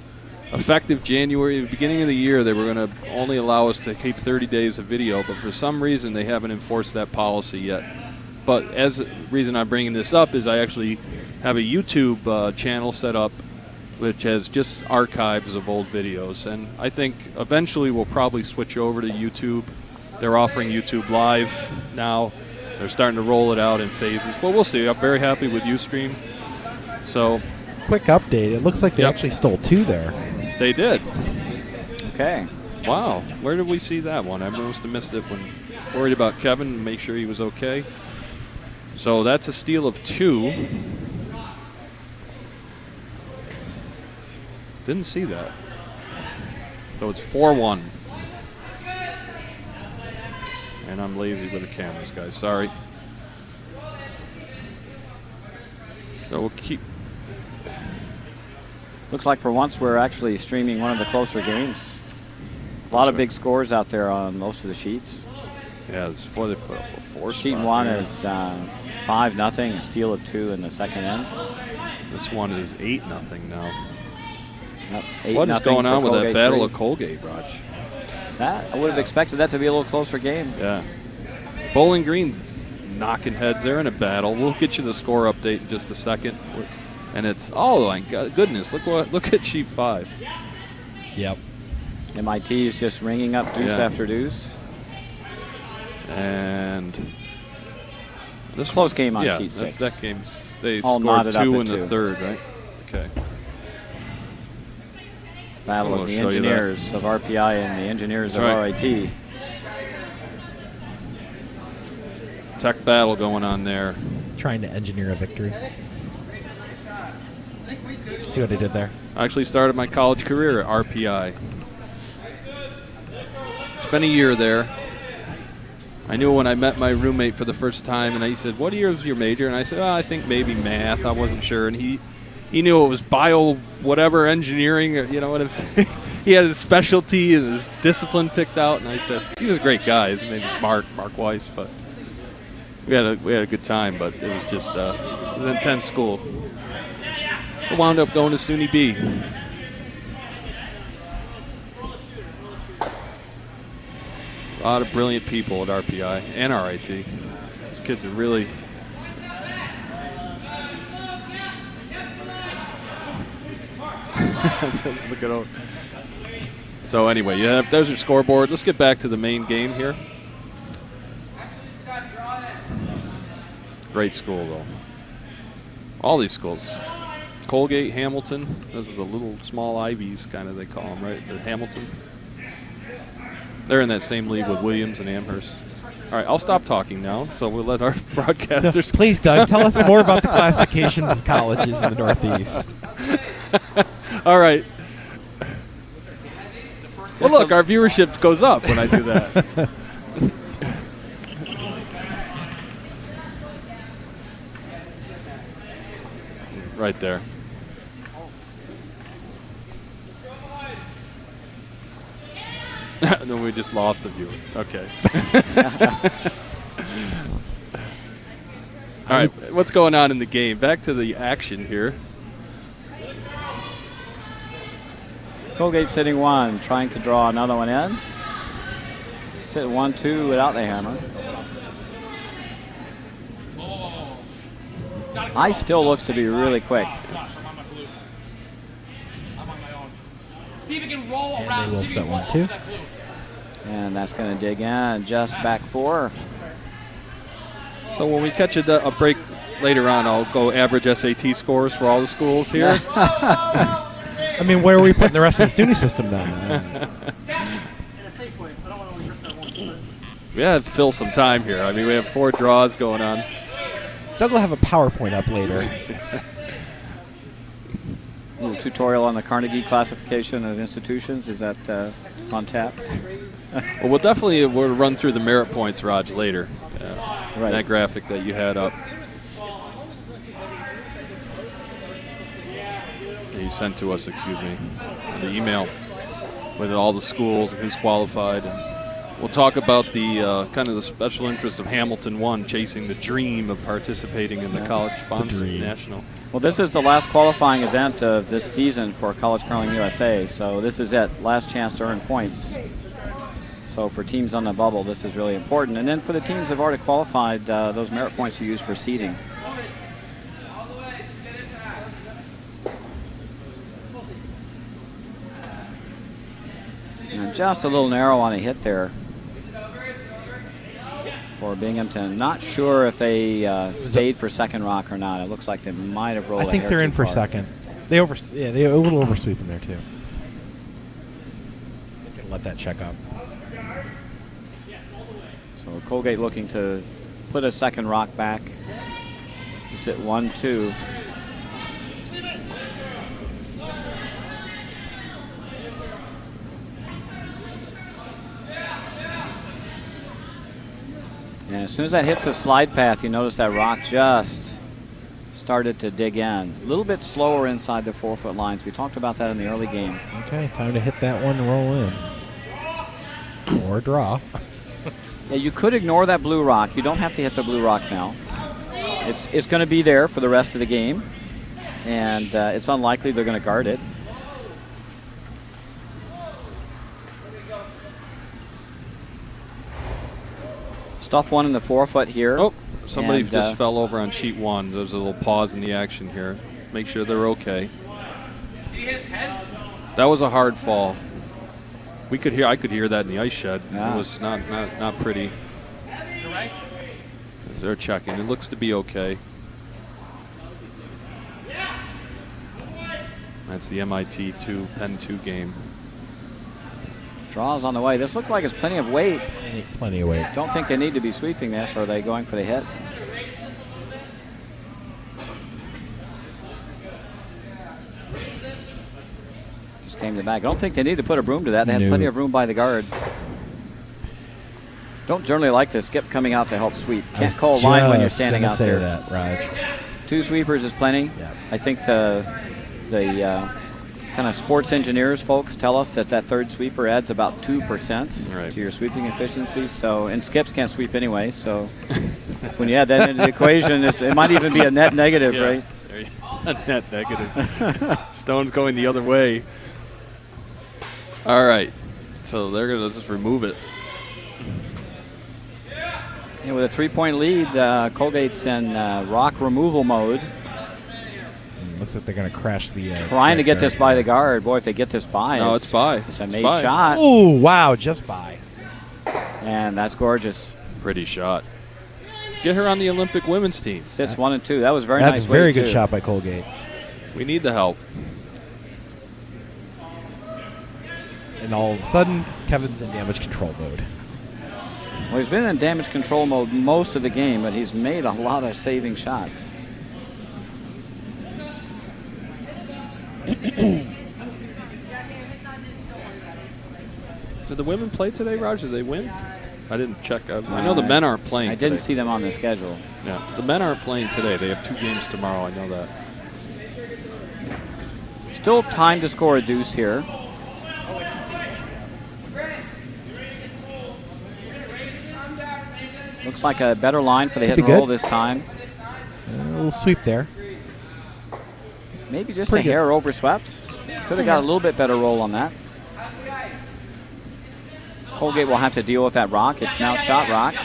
effective January, the beginning of the year, they were going to only allow us to keep 30 days of video, but for some reason they haven't enforced that policy yet. But as the reason I'm bringing this up is I actually have a YouTube channel set up which has just archives of old videos, and I think eventually we'll probably switch over to YouTube. They're offering YouTube Live now. They're starting to roll it out in phases. Well, we'll see. I'm very happy with Ustream. So Quick update. It looks like they actually stole 2 there. they did. Okay. Wow. Where did we see that one? I must have missed it when worried about Kevin, make sure he was okay. So that's a steal of 2. Didn't see that. So it's 4-1. And I'm lazy with the cameras, guys. Sorry. So we'll keep. Looks like for once we're actually streaming one of the closer games. A lot of big scores out there on most of the sheets. Yeah, it's for the 4 Sheet spot 1 here. is 5-0, a steal of 2 in the second end. This one is 8-0 now. Yep, What is 8-0 going on for with that Colgate Battle 3. of Colgate, Raj? That I would have expected that to be a little closer game. Yeah. Bowling Green knocking heads. They're in a battle. We'll get you the score update in just a second. And it's, oh my goodness, look at sheet 5. Yep. MIT is just ringing up deuce Yeah. after deuce. And this Close one's- game on yeah, sheet that's 6. That game, they All scored knotted up 2 at in the 2. third, right? Okay. Battle We'll of the show you that. engineers of RPI and the engineers That's of right. RIT. Tech battle going on there. Trying to engineer a victory. See what I did there? I actually started my college career at RPI. Spent a year there. I knew when I met my roommate for the first time, and he said, "What year was your major?" And I said, "I think maybe math." I wasn't sure, and he knew it was bio whatever engineering. Or, you know what I'm saying? He had his specialty and his discipline picked out, and I said he was a great guy. His name was Mark Weiss, but we had a good time. But it was just it was an intense school. I wound up going to SUNY B. A lot of brilliant people at RPI and RIT. These kids are really. Look at all. So anyway, yeah, there's your scoreboard. Let's get back to the main game here. Great school though. All these schools. Colgate, Hamilton. Those are the little small Ivies, kind of they call them, right? The Hamilton. They're in that same league with Williams and Amherst. All right, I'll stop talking now, so we'll let our broadcasters. Please, Doug, tell us more about the classifications of colleges in the Northeast. All right. Well, look, our viewership goes up when I do that. Right there. No, we just lost a viewer. Okay. All right, what's going on in the game? Back to the action here. Colgate sitting 1, trying to draw another one in. Sit 1-2 without the hammer. Ice still looks to be really quick. Gosh, I'm on my blue. I'm on my own. See if you can roll And around. they will See if set you can one, roll too. to that blue. And that's going to dig in just back 4. So when we catch a break later on, I'll go average SAT scores for all the schools here. I mean, where are we putting the rest of the SUNY system then? In a safe way. I don't want to risk that one. We have to fill some time here. I mean, we have 4 draws going on. Doug will have a PowerPoint up later. A little tutorial on the Carnegie classification of institutions. Is that on tap? Well, we'll run through the merit points, Raj, later. Right. That graphic that you had up. That you sent to us, excuse me, the email with all the schools and who's qualified. And we'll talk about the kind of the special interest of Hamilton 1 chasing the dream of participating in the college sponsored national. Well, this is the last qualifying event of this season for College Curling USA, so this is it. Last chance to earn points. So for teams on the bubble, this is really important. And then for the teams that have already qualified, those merit points are used for seeding. And just a little narrow on a hit there for for Binghamton. Not sure if they stayed for second rock or not. It looks like they might have rolled. I think they're in for second. They a little oversweeping there too. They can let that check up. So Colgate looking to put a second rock back. It's at 1-2. And as soon as that hits the slide path, you notice that rock just started to dig in. A little bit slower inside the 4-foot lines. We talked about that in the early game. Okay, time to hit that one and roll in. Or draw. Yeah, you could ignore that blue rock. You don't have to hit the blue rock now. It's going to be there for the rest of the game, and it's unlikely they're going to guard it. Stuff one in the 4-foot here. Oh, somebody just fell over on sheet 1. There's a little pause in the action here. Make sure they're okay. Did he hit his head? That was a hard fall. I could hear that in the ice shed. Yeah. It was not pretty. You're right. They're checking. It looks to be okay. That's the MIT Penn 2 game. Draws on the way. This looked like it's plenty of weight. Plenty of weight. Don't think they need to be sweeping this, or are they going for the hit? Just came to the back. I don't think they need to put a broom to that. They had No. plenty of room by the guard. Don't generally like the skip coming out to help sweep. Can't call a line when you're standing out there. That, Raj. 2 sweepers is plenty. Yeah. I think the kind of sports engineers folks tell us that third sweeper adds about 2% Right. to your sweeping efficiency. So, and skips can't sweep anyway. So, when you add that into the equation, it might even be a net negative, right? There you go. A net negative. Stone's going the other way. All right. So they're going to just remove it. And with a 3-point lead, Colgate's in rock removal mode. Looks like they're going to crash the. Trying to get this by the guard. Boy, if they get this by. No, it's by. It's a It's made by. shot. Oh, wow, just by. And that's gorgeous. Pretty shot. Get her on the Olympic women's team. Sits 1 and 2. That was very That's nice. a very weight, good too. shot by Colgate. We need the help. And all of a sudden, Kevin's in damage control mode. Well, he's been in damage control mode most of the game, but he's made a lot of saving shots. Did the women play today, Roger? Did they win? I didn't check. I know the men aren't playing I didn't today. see them on the schedule. Yeah, the men aren't playing today. They have 2 games tomorrow. I know that. Still time to score a deuce here. Looks like a better line for the hit Could and be roll good. this time. A little sweep there. Maybe just Pretty a hair overswept. Could have got a little bit better roll on that. Colgate will have to deal with that rock. It's now shot rock.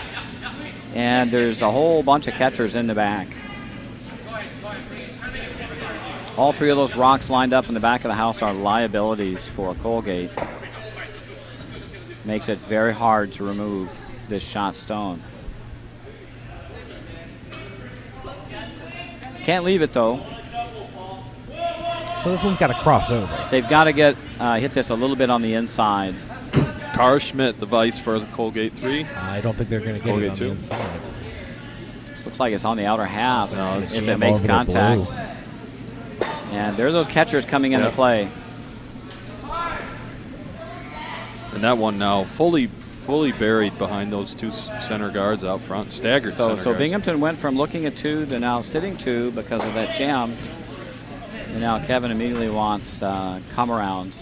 And there's a whole bunch of catchers in the back. All 3 of those rocks lined up in the back of the house are liabilities for Colgate. Makes it very hard to remove this shot stone. Can't leave it though. So this one's got to cross over. They've got to get hit this a little bit on the inside. Cara Schmidt, the vice for the Colgate 3. I don't think they're going to get Colgate it on two. the inside. This looks like it's on the outer half No, it's if jam it makes over the contact. blue. And there are those catchers coming into Yep. play. And that one now fully buried behind those 2 center guards out front. Staggered So center guards. Binghamton went from looking at 2 to now sitting 2 because of that jam. And now Kevin immediately wants come around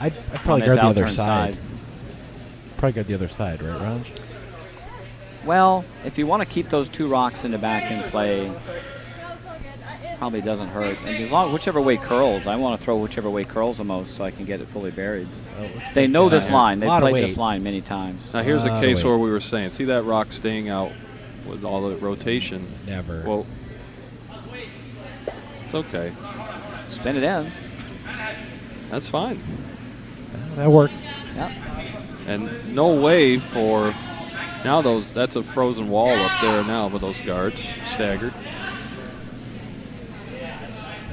I'd on probably this guard the other outturn side. side. Probably guard the other side, right, Raj? Well, if you want to keep those 2 rocks in the back in play, probably doesn't hurt. And as long whichever way curls, I want to throw whichever way curls the most so I can get it fully buried. Well, it looks They like, know this line. They've lot of played this weight. line many times. Now here's a Ah, case wait. where we were saying, see that rock staying out with all the rotation. Never. Well, it's okay. Spin it in. That's fine. That works. Yep. And no way for Now that's a frozen wall up there now with those guards staggered.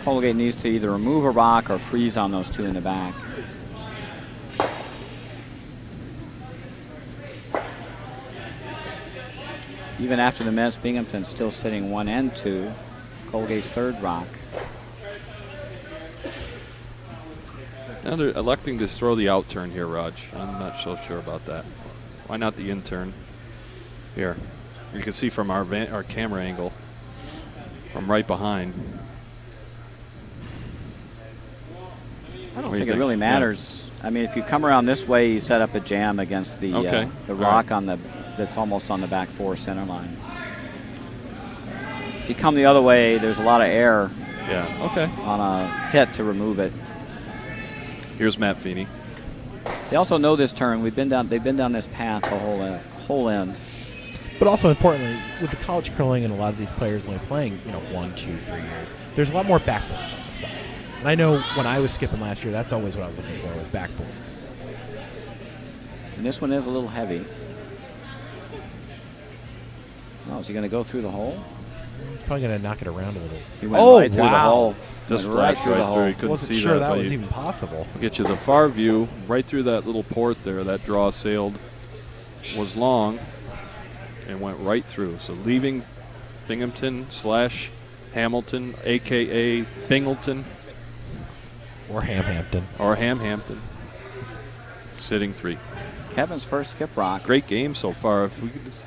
Colgate needs to either remove a rock or freeze on those two in the back. Even after the miss, Binghamton's still sitting 1 and 2. Colgate's third rock. Now they're electing to throw the out turn here, Raj. I'm not so sure about that. Why not the in turn? Here, you can see from our camera angle from right behind. I don't think it really matters. Yeah. I mean, if you come around this way, you set up a jam against the rock on the that's almost on the back 4 center line. If you come the other way, there's a lot of air. Yeah. Okay. On a hit to remove it. Here's Matt Feeney. They also know this turn. They've been down this path the whole end. But also importantly, with the college curling and a lot of these players only playing, 1, 2, 3 years, there's a lot more backboards on the side. And I know when I was skipping last year, that's always what I was looking for, was backboards. And this one is a little heavy. Oh, is he going to go through the hole? He's probably going to knock it around a little. He went right through the hole. Just flashed right through. You couldn't wasn't see sure that was even possible. I'll get you the far view right through that little port there. That draw sailed was long and went right through. So leaving Binghamton / Hamilton, a.k.a. Bingleton. Or Hamhampton. Or Hamhampton. Sitting 3. Kevin's first skip rock. Great game so far. If we could just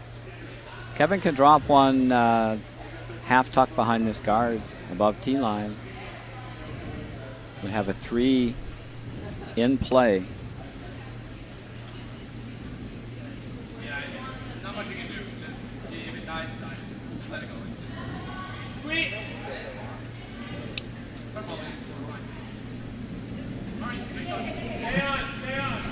Kevin can drop one half tuck behind this guard above T line. We have a 3 in play. Yeah, not much you can do. Just if it dies, it dies. Let it go. Sweet. All right, stay on, stay on.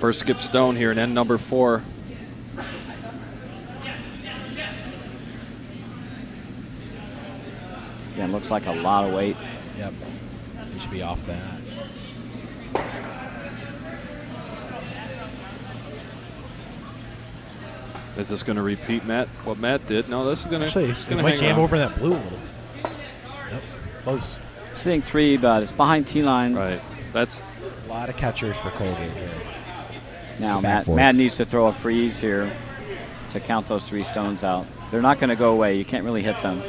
first skip stone here in end number 4. Again, looks like a lot of weight. Yep. He should be off that. Is this going to repeat what Matt did? No, this is going to actually. It might jam over that blue a little. Yep. Close. Sitting 3, but it's behind T line. Right. That's a lot of catchers for Colgate here. Now Matt needs to throw a freeze here to count those 3 stones out. They're not going to go away. You can't really hit them.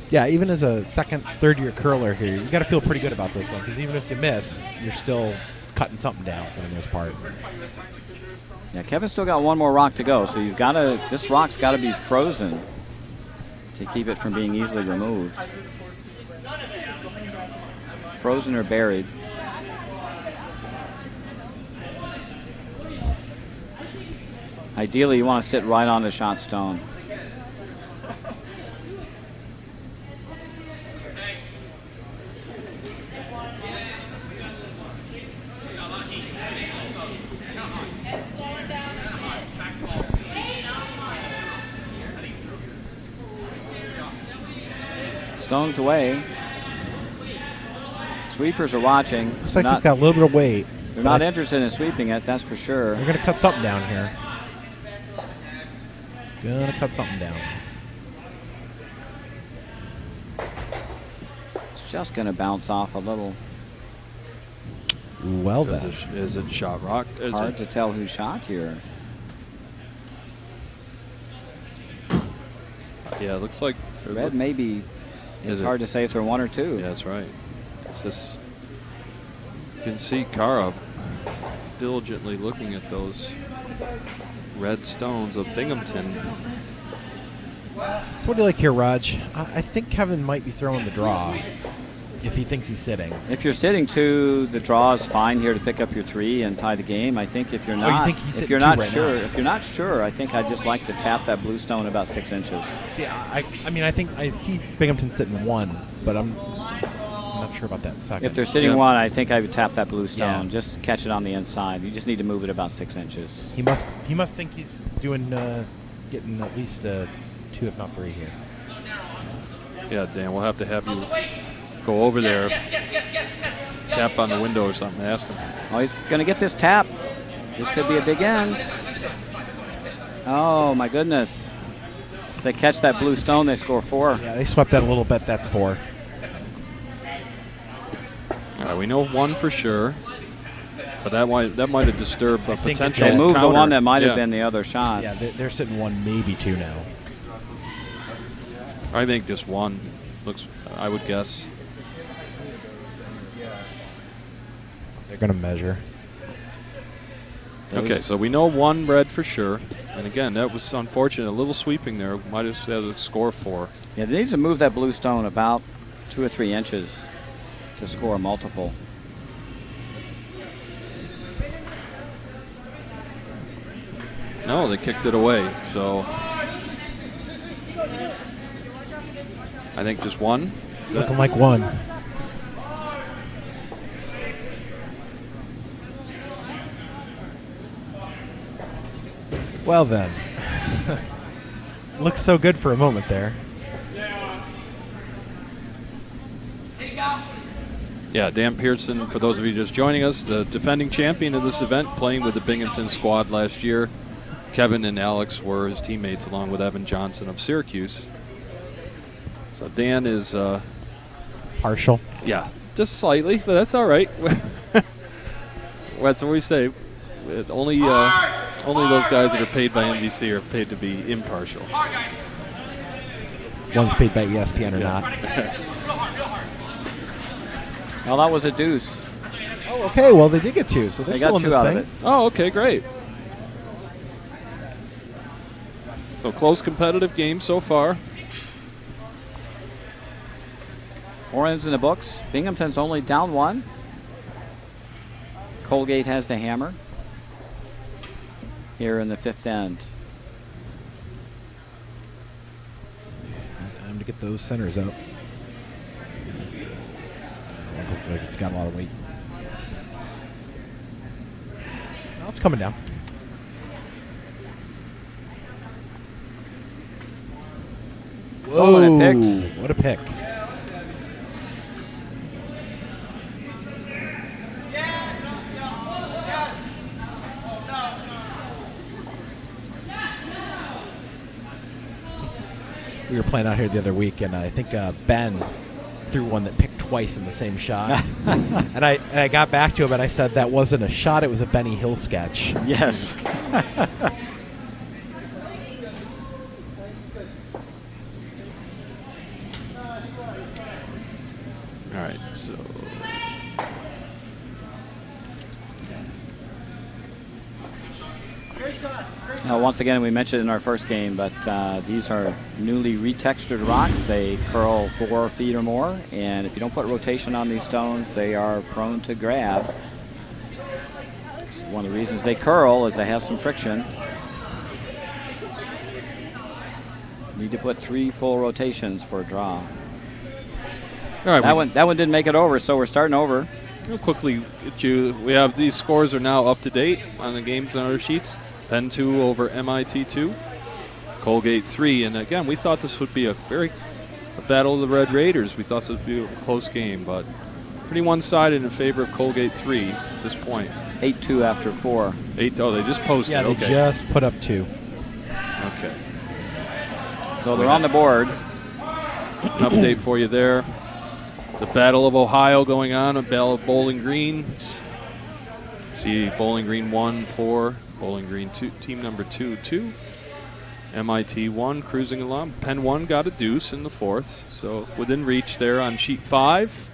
Yeah, even as a second, third-year curler here, you got to feel pretty good about this one because even if you miss, you're still cutting something down for the most part. Yeah, Kevin's still got one more rock to go, so you've got to. This rock's got to be frozen to keep it from being easily removed. Frozen or buried. Ideally, you want to sit right on the shot stone. Stones away. Sweepers are watching. Looks like he's got a little bit of weight. They're not interested in sweeping it, that's for sure. They're going to cut something down here. Going to cut something down. It's just going to bounce off a little. Well then. Is it shot rock? Hard to tell who shot here. Yeah, it looks like Red maybe. It's hard to say if they're 1 or 2. Yeah, that's right. It's just, you can see Kara diligently looking at those red stones of Binghamton. So what do you like here, Raj? I think Kevin might be throwing the draw. if he thinks he's sitting. If you're sitting 2, the draw is fine here to pick up your 3 and tie the game. I think if you're you not, think he's if sitting you're 2 not right sure, now? if you're not sure, I think I'd just like to tap that blue stone about 6 inches. See, I mean, I think I see Binghamton sitting 1, but I'm not sure about that second. If they're sitting Yeah. 1, I think I would tap that blue stone. Yeah. Just catch it on the inside. You just need to move it about 6 inches. He must think he's doing getting at least 2, if not 3 here. Yeah, Dan, we'll have to have you go over there, tap on the window or something, ask him. Oh, he's going to get this tap. This could be a big end. Oh, my goodness. If they catch that blue stone, they score 4. Yeah, they swept that a little bit. That's 4. All right, we know 1 for sure, but that might have disturbed the I think potential They moved the counter. one that might have Yeah. been the other shot. Yeah, they're sitting 1, maybe 2 now. I think just 1 looks. I would guess. They're going to measure. Okay, so we know 1 red for sure. And again, that was unfortunate. A little sweeping there. Might have had a score 4. Yeah, they need to move that blue stone about 2 or 3 inches to score a multiple. No, they kicked it away. So I think just 1. Looking like 1. Well then. Looks so good for a moment there. Yeah, Dan Pearson, for those of you just joining us, the defending champion of this event, playing with the Binghamton squad last year. Kevin and Alex were his teammates along with Evan Johnson of Syracuse. So Dan is, Partial. yeah, just slightly, but that's all right. That's what we say. Only those guys that are paid by NBC are paid to be impartial. One's paid by ESPN or not. Well, that was a deuce. Oh, okay. Well, they did get 2, so they're They still got in 2 this out thing. of it. Oh, okay, great. So close competitive game so far. 4 ends in the books. Binghamton's only down 1. Colgate has the hammer here in the 5th end. Time to get those centers up. It looks like it's got a lot of weight. Now it's coming down. Oh, and it picks. What a pick. We were playing out here the other week, and I think Ben threw one that picked twice in the same shot. and I got back to him, and I said that wasn't a shot, it was a Benny Hill sketch. Yes. All right, so Now, once again, we mentioned in our first game, but these are newly retextured rocks. They curl 4 feet or more, and if you don't put rotation on these stones, they are prone to grab. So one of the reasons they curl is they have some friction. Need to put 3 full rotations for a draw. all right, That one didn't make it over, so we're starting over. We'll quickly get you. We have these scores are now up to date on the games on our sheets. Penn 2 over MIT 2, Colgate 3, and again, we thought this would be a battle of the Red Raiders. We thought this would be a close game, but pretty one-sided in favor of Colgate 3 at this point. 8-2 after 4. 8. Oh, they just posted. Yeah, they okay. just put up 2. Okay. So they're on the board. An update for you there. The Battle of Ohio going on at Bowling Green. See Bowling Green 1-4, Bowling Green 2, team number 2-2. MIT 1 cruising along. Penn 1 got a deuce in the 4th, so within reach there on sheet 5.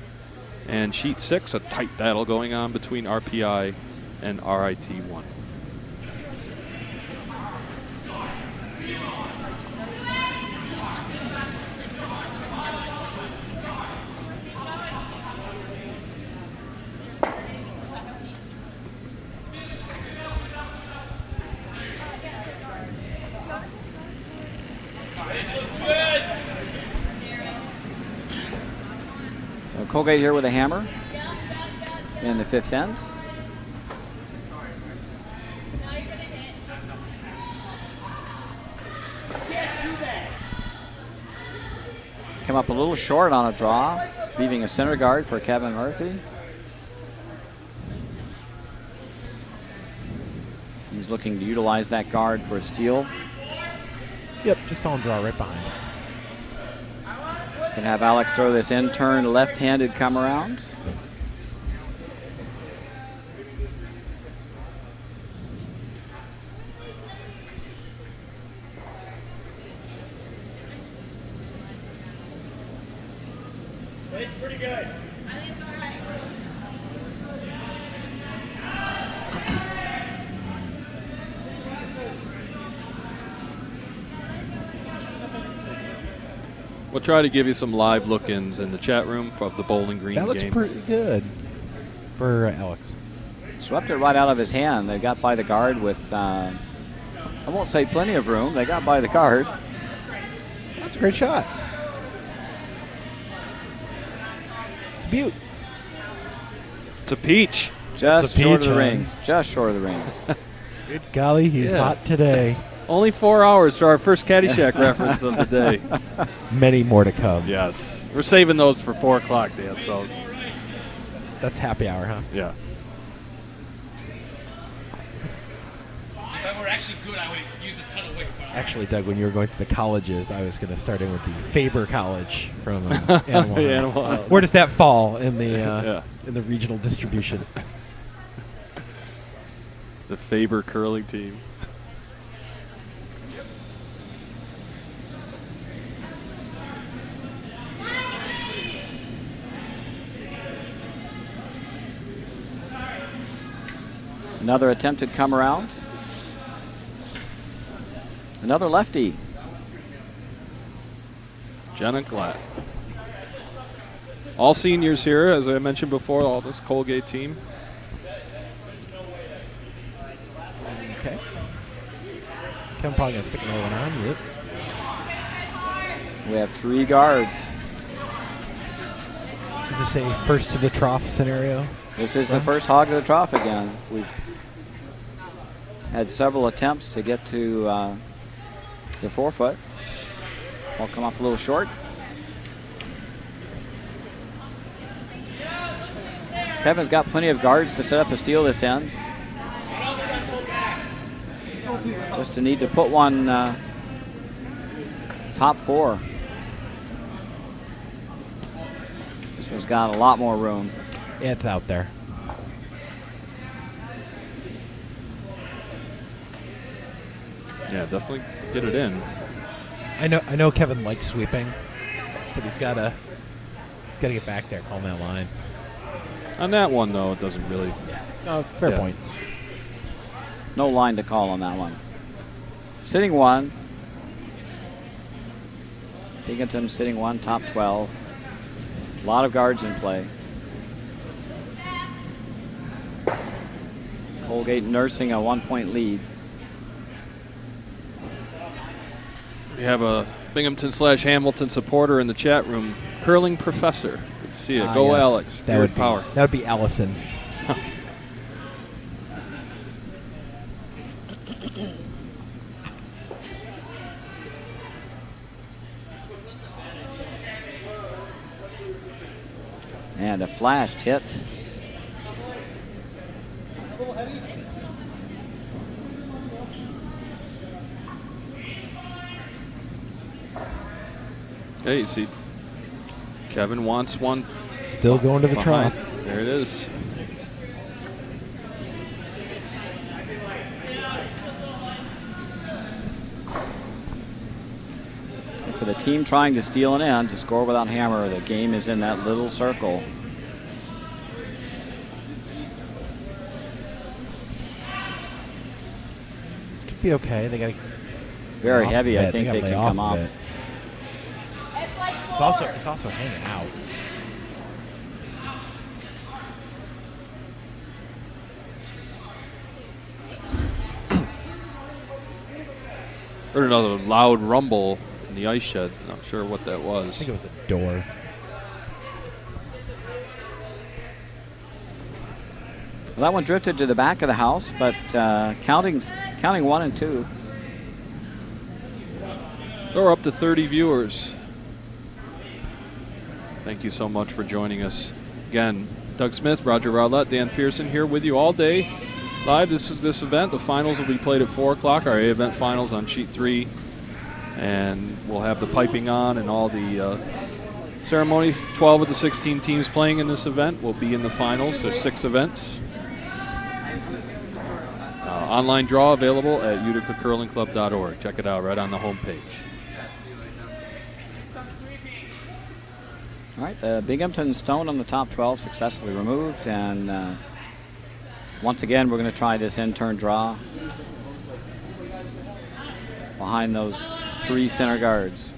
And sheet 6, a tight battle going on between RPI and RIT 1. Colgate here with a hammer in the 5th end. Come up a little short on a draw, leaving a center guard for Kevin Murphy. He's looking to utilize that guard for a steal. Yep, just don't draw right behind. Can have Alex throw this in turn left-handed come around. It's pretty good. I think it's all right. We'll try to give you some live look-ins in the chat room of the Bowling Green That looks game. pretty good for Alex. Swept it right out of his hand. They got by the guard with, I won't say plenty of room. They got by the guard. That's a great shot. It's a beaut. It's a peach. Just It's a short peach, of the huh? rings. Just short of the rings. Good golly, he's Yeah. hot today. Only 4 hours for our first Caddyshack reference of the day. Many more to come. Yes. We're saving those for 4 o'clock, Dan, so That's happy hour, huh? yeah. If I were actually good, I would use a ton of weight. But Actually, Doug, when you were going through the colleges, I was going to start in with the Faber College from Animal House. Animal House. Where does that fall in the Yeah. in the regional distribution? The Faber curling team. Another attempted come around. Another lefty. Jenna Glatt. All seniors here, as I mentioned before, all this Colgate team. Okay. Kevin probably going to stick another one on. Yep. We have 3 guards. Is this a first to the trough scenario? This is the first hog of the trough again. We've had several attempts to get to the 4-foot. Ball come up a little short. Kevin's got plenty of guards to set up a steal this end. Just a need to put one top 4. This one's got a lot more room. It's out there. Yeah, definitely get it in. I know Kevin likes sweeping, but he's got to get back there, calling that line. On that one, though, it doesn't really. No, fair Yeah. point. No line to call on that one. Sitting 1. Binghamton sitting 1, top 12. A lot of guards in play. Colgate nursing a 1-point lead. We have a Binghamton/Hamilton supporter in the chat room. Curling professor. Good to see it. Go, yes. Alex. That would Spirit power. That would be Allison. And a flashed hit. Hey, you see, Kevin wants one. Still going to the behind. trough. There it is. And for the team trying to steal an end, to score without hammer, the game is in that little circle. This could be okay. They got to Very off heavy. of I it. think gotta they lay can come of off. it. It's like It's also hanging out. Heard another loud rumble in the ice shed. Not sure what that I was. think it was a door. Well, that one drifted to the back of the house, but counting 1 and 2. So we're up to 30 viewers. Thank you so much for joining us. Again, Doug Smith, Roger Rowlett, Dan Pearson here with you all day live. This is this event. The finals will be played at 4 o'clock, our A event finals on sheet 3. And we'll have the piping on and all the ceremony. 12 of the 16 teams playing in this event will be in the finals. There's 6 events. Online draw available at uticacurlingclub.org. Check it out right on the homepage. All right, the Binghamton stone on the top 12 successfully removed, and once again we're going to try this in-turn draw behind those 3 center guards.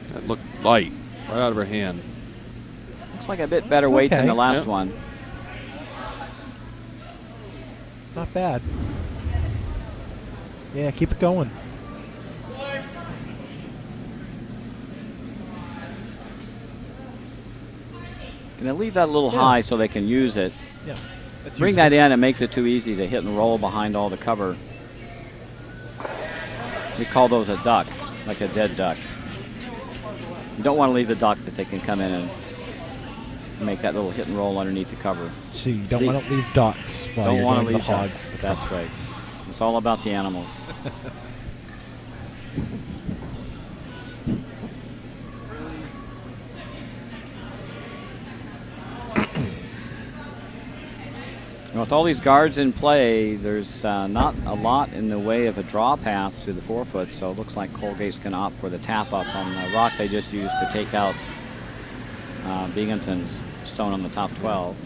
That looked light, right out of her hand. Looks like a bit better It's weight than okay. the last Yep. one. It's not bad. Yeah, keep it going. Gonna leave that a little Yeah. high so they can use it. Yeah. That's Bring useful. that in, it makes it too easy to hit and roll behind all the cover. We call those a duck, like a dead duck. You don't want to leave the duck that they can come in and make that little hit and roll underneath the cover. So you don't want to leave dots while Don't you're want going to to leave the hogs. ducks. That's right. It's all about the animals. And with all these guards in play, there's not a lot in the way of a draw path to the 4-foot, so it looks like Colgate's going to opt for the tap up on the rock they just used to take out Binghamton's stone on the top 12.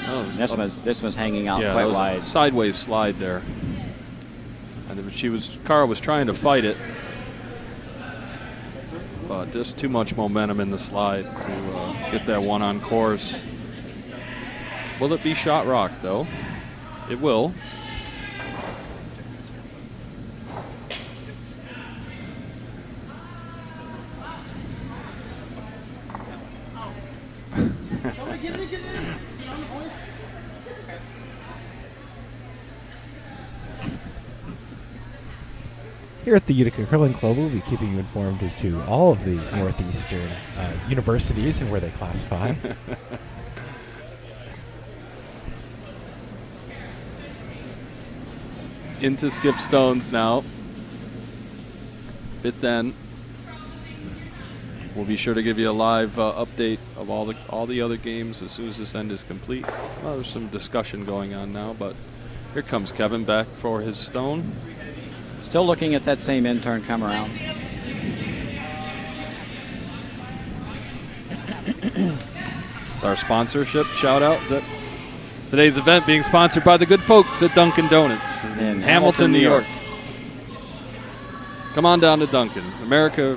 Oh, it was This was hanging out yeah, quite that was a wide. sideways slide there. And then Cara was trying to fight it, but just too much momentum in the slide to get that one on course. Will it be shot rock though? It will. Here at the Utica Curling Club, we'll be keeping you informed as to all of the Northeastern universities and where they classify. Into skip stones now. Fit then. We'll be sure to give you a live update of all the other games as soon as this end is complete. Well, there's some discussion going on now, but here comes Kevin back for his stone. Still looking at that same in-turn come around. It's our sponsorship shout out. Is that today's event being sponsored by the good folks at Dunkin' Donuts in Hamilton, New York. Come on down to Dunkin'. America,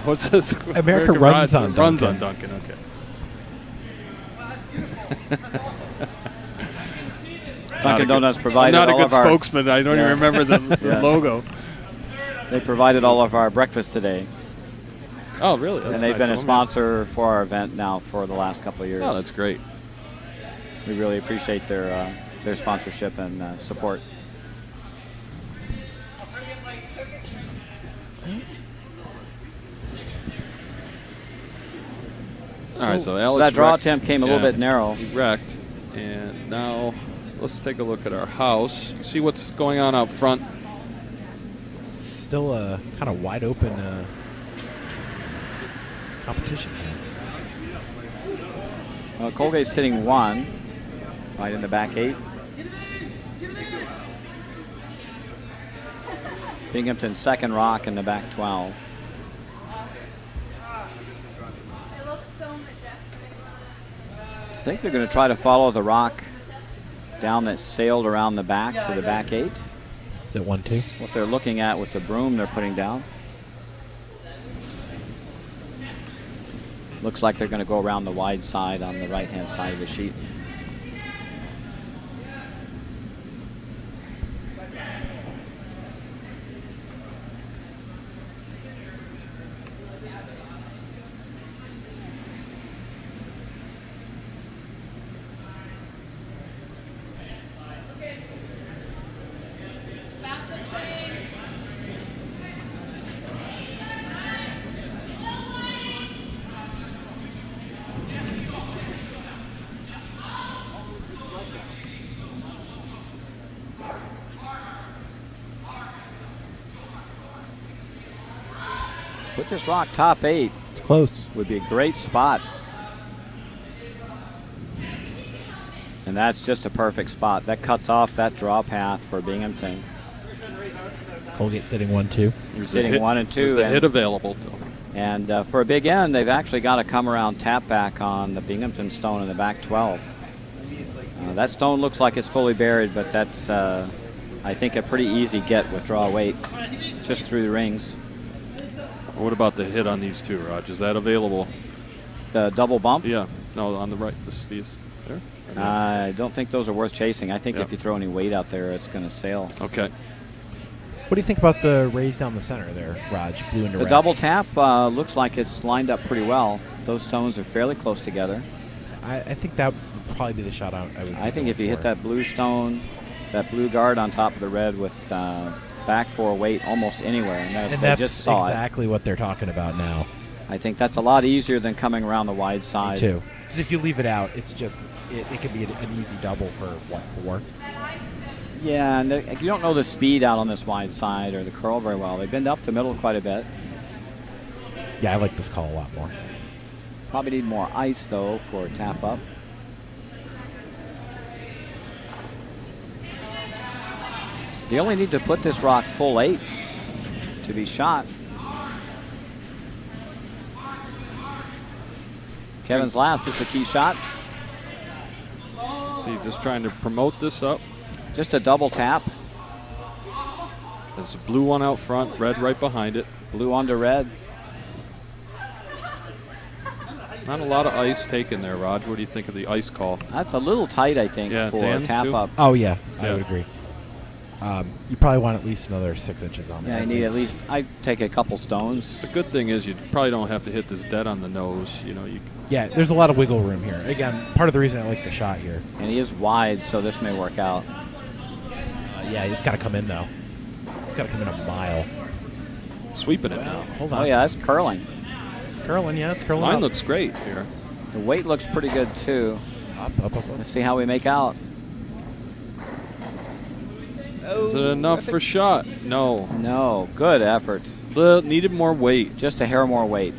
what's this? America runs on Runs on Dunkin'. Dunkin'. Okay. Dunkin' Donuts I'm provided not a all good of our spokesman. I don't even remember the Yeah. logo. They provided all of our breakfast today, Oh, really? That's and they've nice been a of them. sponsor for our event now for the last couple of years. Oh, that's great. We really appreciate their sponsorship and support. All right, so So Alex that draw wrecked. attempt came a little bit narrow. He wrecked, and now let's take a look at our house. See what's going on out front. Still a kind of wide open competition here. Colgate's sitting 1, right in the back 8. Binghamton's second rock in the back 12. I think they're going to try to follow the rock down that sailed around the back to the back 8. Is it 1-2? What they're looking at with the broom they're putting down. Looks like they're going to go around the wide side on the right-hand side of the sheet. Put this rock top 8 It's close. would be a great spot. And that's just a perfect spot. That cuts off that draw path for Binghamton. Colgate sitting 1-2. Sitting 1 and 2. There's the hit available. And for a big end, they've actually got to come around tap back on the Binghamton stone in the back 12. That stone looks like it's fully buried, but that's, I think, a pretty easy get with draw weight. Just through the rings. What about the hit on these two, Raj? Is that available? The double bump? Yeah. No, on the right. These there? I don't think those are worth chasing. I think Yeah. if you throw any weight out there, it's going to sail. Okay. What do you think about the raise down the center there, Raj? Blue into The red. double tap looks like it's lined up pretty well. Those stones are fairly close together. I think that would probably be the shot I would. I think go if you hit for. that blue stone, that blue guard on top of the red with back 4 weight almost anywhere, and And they that's just saw exactly what they're talking about now. it. I think that's a lot easier than coming around the wide side. Too. 'Cause if you leave it out, it could be an easy double for what, 4? Yeah, and you don't know the speed out on this wide side or the curl very well. They bend up the middle quite a bit. Yeah, I like this call a lot more. Probably need more ice, though, for tap up. They only need to put this rock full 8 to be shot. Kevin's last is a key shot. See, just trying to promote this up. Just a double tap. There's a blue one out front, red right behind it. Blue onto red. Not a lot of ice taken there, Raj. What do you think of the ice call? That's a little tight, I think, Yeah, for Dan, tap too? up. Oh yeah, I Yeah. would agree. You probably want at least another 6 inches on that. Yeah, you need at least, I'd take a couple stones. The good thing is you probably don't have to hit this dead on the nose. You know, you Yeah, there's a lot of wiggle room here. Again, part of the reason I like the shot here. And he is wide, so this may work out. Yeah, it's got to come in though. It's got to come in a mile. sweeping it now. Hold on. Oh, yeah, that's curling. It's curling. Yeah, it's curling. Line up. looks great here. The weight looks pretty good, too. Up. Let's see how we make out. Is it enough for shot? No. No, good effort. Needed more weight. Just a hair more weight.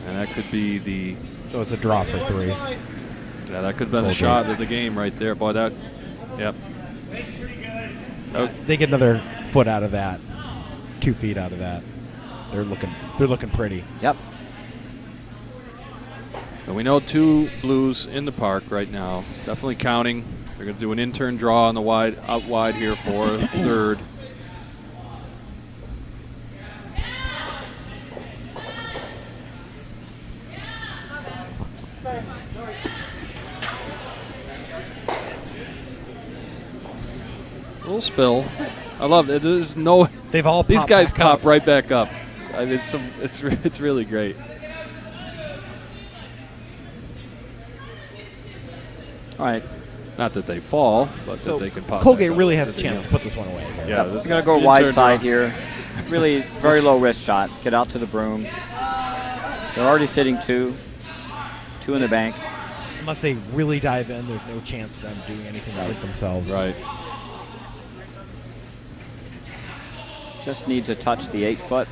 And that could be the So it's a draw for 3. yeah, that could have been the Okay. shot of the game right there. Boy, that yep. Oh, They get another foot out of that, 2 feet out of that. They're looking pretty. Yep. and we know 2 blues in the park right now. Definitely counting. They're going to do an in-turn draw on the out wide here for third. Little spill. I love it. There's no. They've all These popped guys back pop up. right back up. I mean, it's really great. All right. Not that they fall, but So that they can pop. Colgate back really up. has a chance to put this one away. Here. Yeah, this I'm going to go is wide in-turn side draw. here. Really very low risk shot. Get out to the broom. They're already sitting 2. 2 in the bank. Unless they really dive in, there's no chance of them doing anything right themselves. Right. Just need to touch the 8 foot.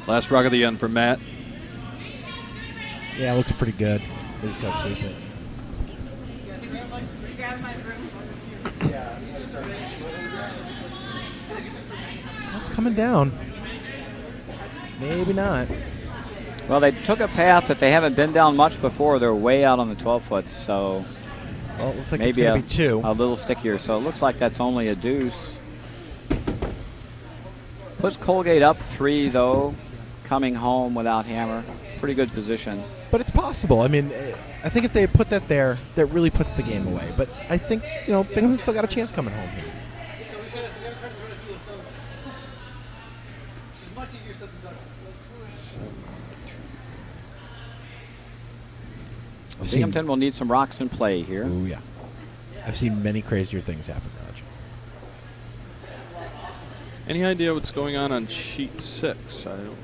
Last rock of the end for Matt. Yeah, it looks pretty good. They just got to sweep it. It's coming down. Maybe not. Well, they took a path that they haven't been down much before. They're way out on the 12 foot, so Well, it looks like it's maybe going to be 2. a little stickier. So it looks like that's only a deuce. Puts Colgate up 3, though, coming home without hammer. Pretty good position. But it's possible. I mean, I think if they put that there, that really puts the game away. But I think, Binghamton's still got a chance coming home here. So we gotta try to throw a few of stones. It's much easier said than done. Binghamton will need some rocks in play here. Oh, yeah. I've seen many crazier things happen, Raj. Any idea what's going on sheet 6? I don't.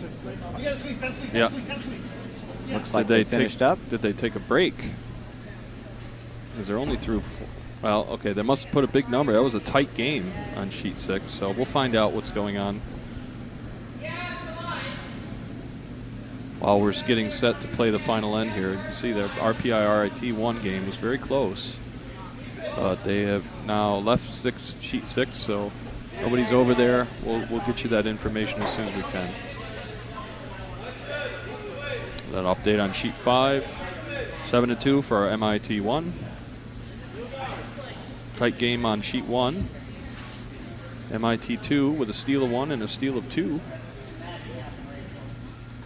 You gotta sweep, gotta sweep, Yeah. gotta sweep, gotta sweep. Looks like they finished up. Did they take a break? Because they're only through. Well, okay, they must have put a big number. That was a tight game on sheet 6, so we'll find out what's going on. While we're getting set to play the final end here, you can see the RPI-RIT 1 game was very close. But they have now left sheet 6, so nobody's over there. We'll get you that information as soon as we can. That update on sheet 5. 7-2 for our MIT 1. Tight game on sheet 1. MIT 2 with a steal of 1 and a steal of 2.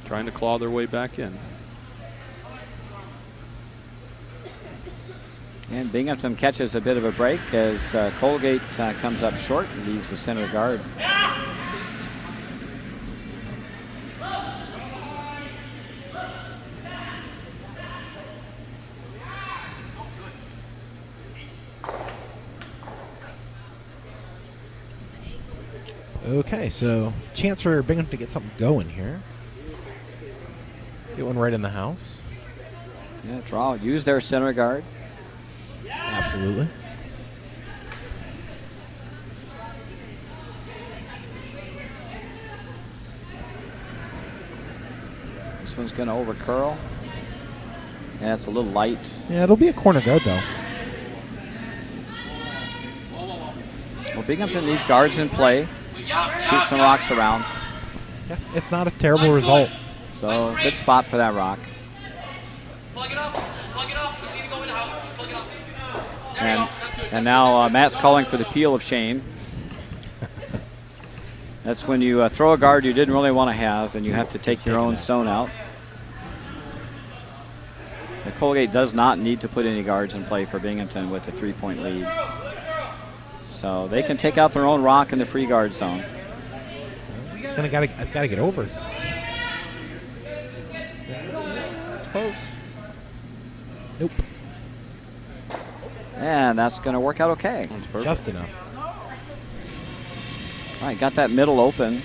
Trying to claw their way back in. And Binghamton catches a bit of a break as Colgate comes up short and leaves the center guard. Okay, so chance for Binghamton to get something going here. Get one right in the house. Yeah, draw. Use their center guard. Absolutely. This one's going to over curl. And it's a little light. Yeah, it'll be a corner guard though. Well, Binghamton needs guards in play. Keep some rocks around. Yeah, it's not a terrible result. So good spot for that rock. Plug it up. Just plug it up. You need to go in the house. Just plug it up. There you And, go. That's good. and now Matt's calling for the peel of shame. That's when you throw a guard you didn't really want to have and you have to take your own stone out. The Colgate does not need to put any guards in play for Binghamton with a 3-point lead. So they can take out their own rock in the free guard zone. It's gotta get over. It's close. Nope. And that's going to work out okay. Just enough. All right, got that middle open.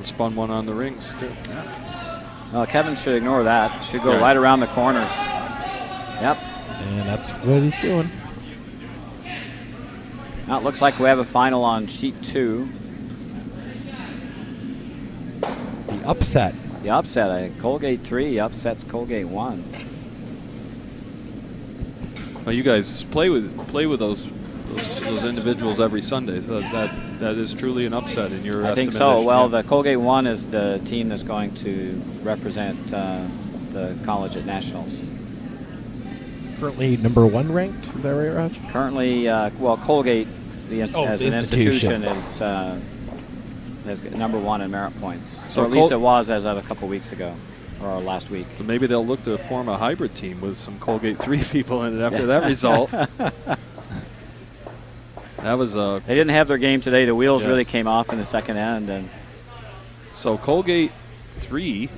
Spun one on the rings, too. Kevin should ignore that. Should go Yeah. right around the corners. Yep. And that's what he's doing. Now it looks like we have a final on sheet 2. The upset. The upset, Colgate 3 upsets Colgate 1. Well, you guys play with those individuals every Sunday, so that is truly an upset in your estimation. I think so. Well, yeah. the Colgate 1 is the team that's going to represent the college at nationals. Currently number 1 ranked. Is that right, Raj? Currently, well, Colgate as the an institution. is number 1 in merit points. So Or at least it was as of a couple weeks ago, or last week. So maybe they'll look to form a hybrid team with some Colgate 3 people in it after that result. That was a. They didn't have their game today. The wheels Yeah. really came off in the second end, and So Colgate 3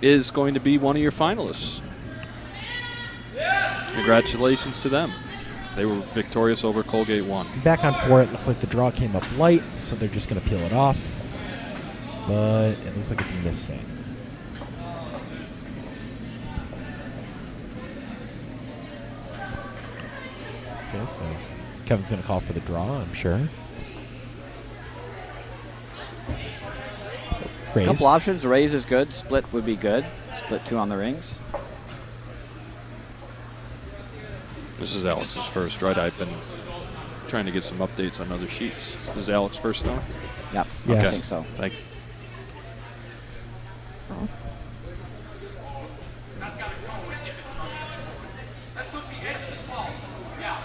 is going to be one of your finalists. Congratulations to them. They were victorious over Colgate 1. Back on 4, it looks like the draw came up light, so they're just going to peel it off. But it looks like it's missing. Okay, so Kevin's going to call for the draw, I'm sure. a Raise. couple options. Raise is good. Split would be good. Split 2 on the rings. This is Alex's first, right? I've been trying to get some updates on other sheets. This is Alex first, though? Yep, Yes. I think so. Thank you. That's got to go and keep this up. Let's go to the edge of the 12. Yeah.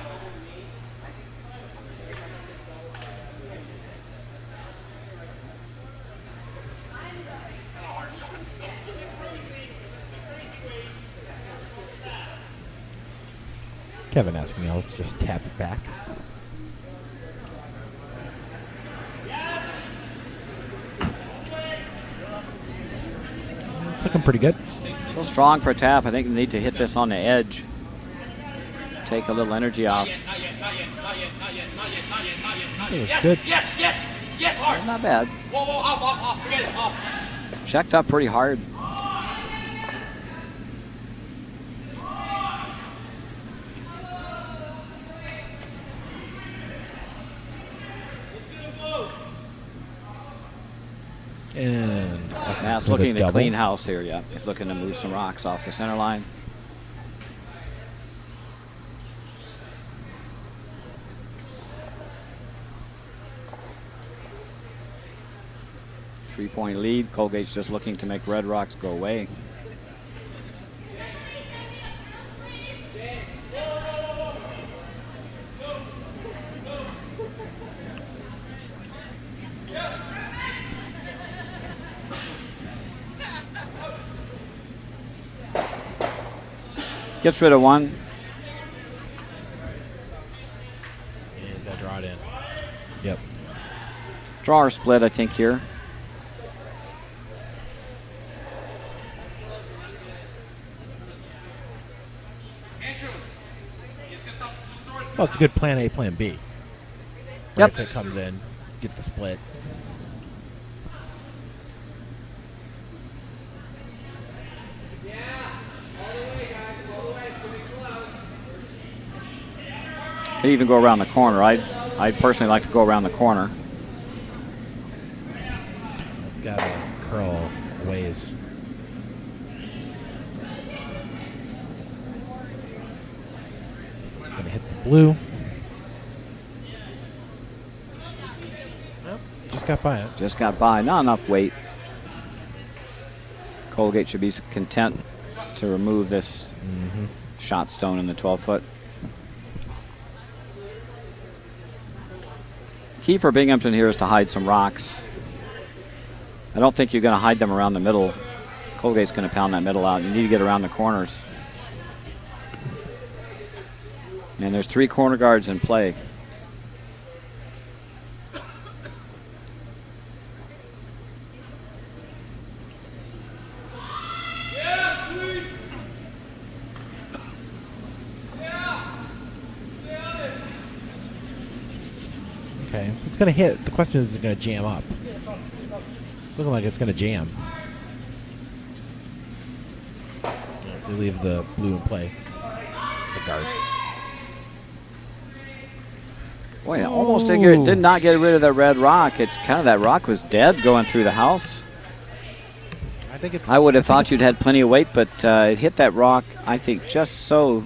Kevin asking me, let's just tap it back. It's looking pretty good. Still strong for a tap. I think they need to hit this on the edge. take a little energy off. Not yet, not yet, not yet, not yet, not yet, not yet, not yet, not It yet. looks Yes, good. yes, yes, yes, hard. Not bad. Whoa, whoa, off, forget it, off. Checked up pretty hard. And Now it's for the looking to double. clean house here, yeah. He's looking to move some rocks off the center line. Three-point lead. Colgate's just looking to make red rocks go away. Gets rid of one. And got to draw it in. Yep. Draw or split, I think, here. Andrew, he's gonna stop, just throw it. Well, it's a good plan A, plan B. Yep. Right, if it comes in, get the split. Could even go around the corner. I'd personally like to go around the corner. It's got to curl a ways. So it's going to hit the blue. Nope, just got by it. Just got by. Not enough weight. Colgate should be content to remove this shot stone in the 12-foot. Key for Binghamton here is to hide some rocks. I don't think you're going to hide them around the middle. Colgate's going to pound that middle out. You need to get around the corners. And there's 3 corner guards in play. Okay, so it's going to hit. The question is it going to jam up? Looking like it's going to jam. They leave the blue in play. It's a guard. Boy, almost did not get rid of that red rock. It's kind of that rock was dead going through the house. I think it's. I would have think thought it's- you'd had plenty of weight, but it hit that rock, I think, just so.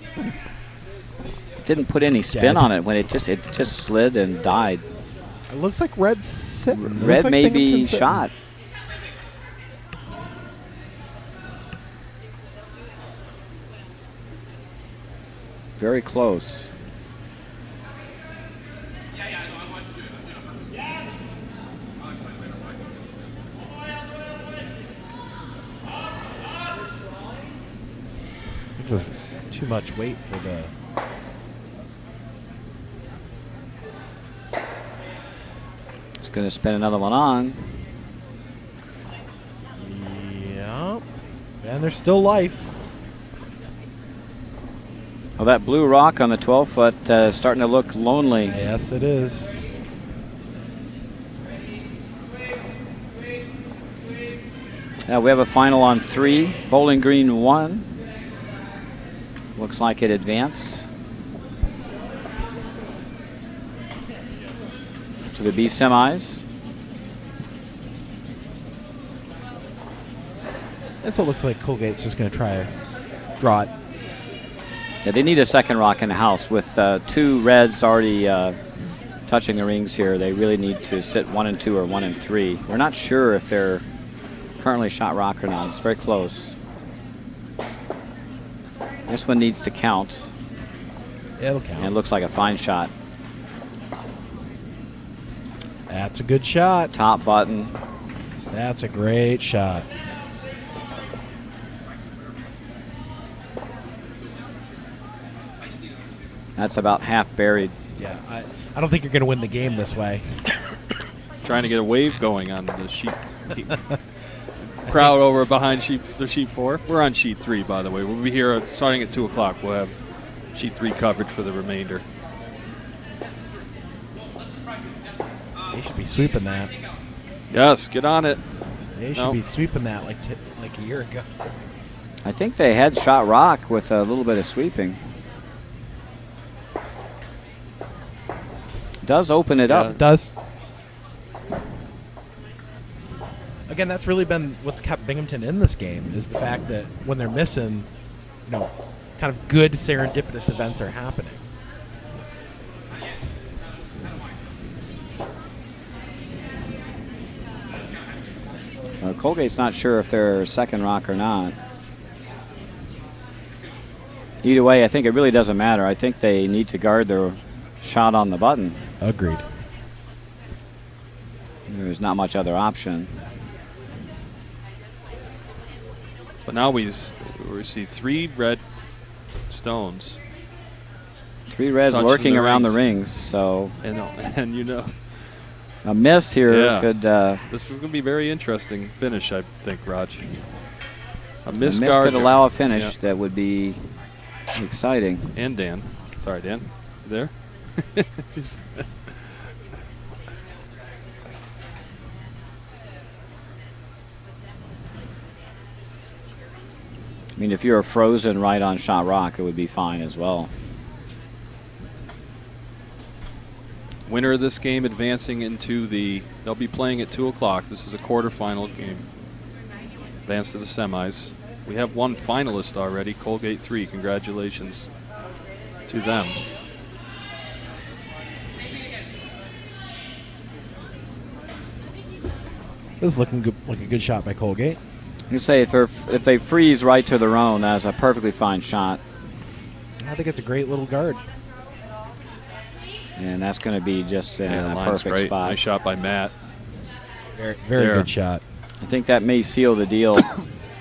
Didn't put any spin Dead. on it when it just slid and died. It looks like red's sitting. It looks Red like may be Binghamton's sitting. shot. Very close. Yeah, I know, I wanted to do it. I'm doing it on purpose. Yes! I'll explain later why. I think this is too much weight for the. It's going to spin another one on. Yep. And there's still life. Well, that blue rock on the 12-foot is starting to look lonely. Yes, it is. We have a final on 3. Bowling Green 1. Looks like it advanced to the B semis. And so it looks like Colgate's just going to try to draw it. Yeah, they need a second rock in the house. With 2 reds already touching the rings here, they really need to sit 1 and 2 or 1 and 3. We're not sure if they're currently shot rock or not. It's very close. This one needs to count. It'll count. And it looks like a fine shot. That's a good shot. Top button. That's a great shot. That's about half buried. Yeah, I don't think you're going to win the game this way. Trying to get a wave going on the sheet team. Crowd over behind sheet 4. We're on sheet 3, by the way. We'll be here starting at 2 o'clock. We'll have sheet 3 coverage for the remainder. They should be sweeping that. Yes, get on it. They should be sweeping that like a year ago. I think they had shot rock with a little bit of sweeping. Does open it up. It does. Again, that's really been what's kept Binghamton in this game, is the fact that when they're missing, kind of good serendipitous events are happening. Colgate's not sure if they're second rock or not. Either way, I think it really doesn't matter. I think they need to guard their shot on the button. Agreed. There's not much other option. But now we see 3 red stones. 3 reds Touching lurking the around rings. the rings, so And a miss here could. This is going to be very interesting finish, I think, Raj. A miss misguard could allow a finish that would be exciting. And Dan. Sorry, Dan. You there? I mean, if you're frozen right on shot rock, it would be fine as well. Winner of this game advancing into they'll be playing at 2 o'clock. This is a quarterfinal game. Advance to the semis. We have one finalist already, Colgate 3. Congratulations to them. This is looking good, like a good shot by Colgate. You say if they freeze right to their own, that's a perfectly fine shot. I think it's a great little guard. And that's going to be just a Line's perfect great. spot. Nice shot by Matt. Very There. good shot. I think that may seal the deal.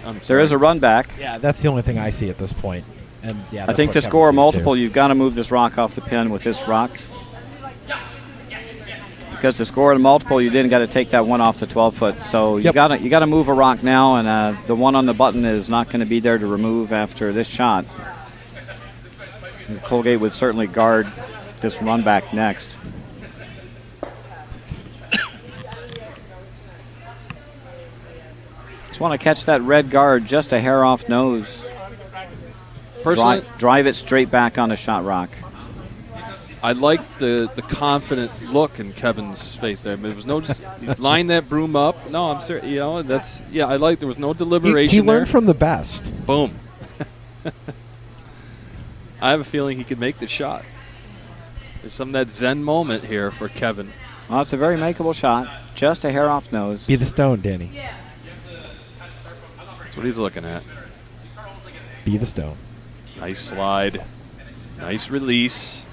I'm There sorry. is a run back. Yeah, that's the only thing I see at this point. And yeah, I that's think what to Kevin score a sees multiple, too. you've got to move this rock off the pin with this rock. Because to score a multiple, you then got to take that one off the 12-foot. So you got to move a rock now, and the one on the button is not going to be there to remove after this shot. Colgate would certainly guard this run back next. Just want to catch that red guard just a hair off nose. Personally, Drive it straight back on the shot rock. I like the confident look in Kevin's face there. There was no just line that broom up. No, I'm serious. That's I like. There was no deliberation. He learned there. from the best. Boom. I have a feeling he could make the shot. There's some of that zen moment here for Kevin. Well, it's a very makeable shot. Just a hair off nose. Be the stone, Danny. That's what he's looking at. Be the stone. Nice slide. Nice release.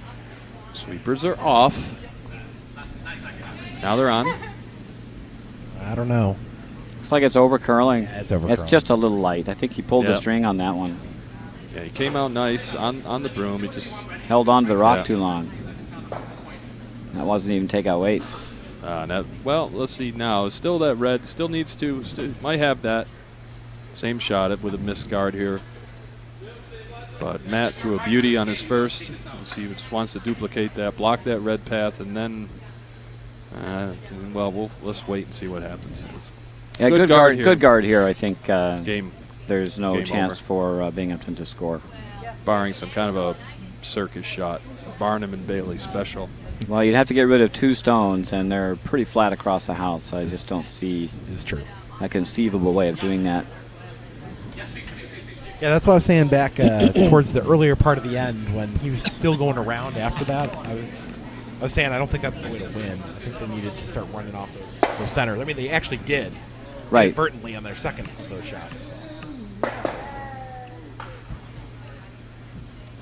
Sweepers are off. Now they're on. I don't know. Looks like it's over curling. Yeah, it's over It's curling. just a little light. I think he pulled the Yep. string on that one. Yeah, he came out nice on the broom. He just Held on to the rock Yeah. too long. That wasn't even take out weight. well, let's see now. Still that red. Still needs to. Might have that same shot with a misguard here. But Matt threw a beauty on his first. He just wants to duplicate that, block that red path, and then, let's wait and see what happens. Yeah, Good guard here. Good guard here. I think Game, there's no game chance over. for Binghamton to score. barring some kind of a circus shot. Barnum and Bailey special. Well, you'd have to get rid of 2 stones, and they're pretty flat across the house. So I just don't see It's true. a conceivable way of doing that. Yeah, that's what I was saying back towards the earlier part of the end when he was still going around after that. I was saying I don't think that's the way to win. I think they needed to start running off those centers. I mean, they actually did. Right. Inadvertently on their second of those shots.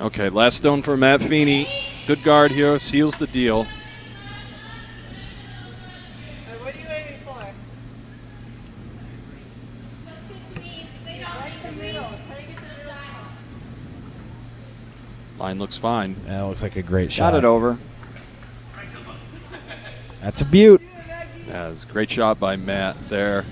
Okay, last stone for Matt Feeney. Good guard here, seals the deal. What are you waiting for? Right in the middle. Try to get to the middle. Line looks fine. That looks like a great shot. Shot it over. That's a beaut. Yeah, it's a great shot by Matt there.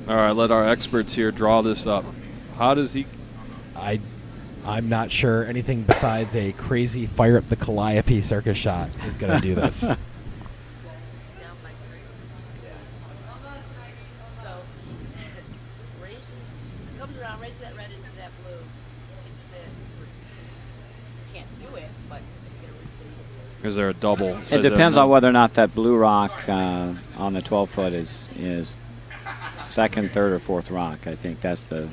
All right, let our experts here draw this up. How does he? I'm not sure anything besides a crazy fire up the Calliope circus shot is going to do this. So races, comes around, raises that red into that blue. It's can't do it, but you can raise the Is there a double? It depends on whether or not that blue rock on the 12-foot is second, third, or fourth rock. I think that's the.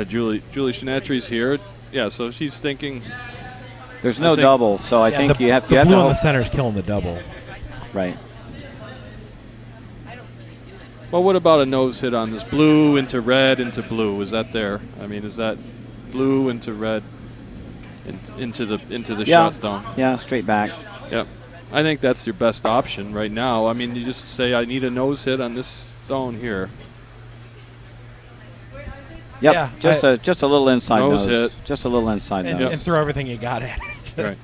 Julie Shinatry's here. Yeah, so she's thinking. There's no think- double, so I Yeah, think the, you have the to blue in hope- the center is killing the double. Right. Well, what about a nose hit on this? Blue into red into blue. Is that there? I mean, is that blue into red into the shot stone? Yeah, straight back. Yep. I think that's your best option right now. I mean, you just say, I need a nose hit on this stone here. Yep. Yeah, just a little inside Nose nose. hit. Just a little inside And, nose. and throw everything you got at it. Right.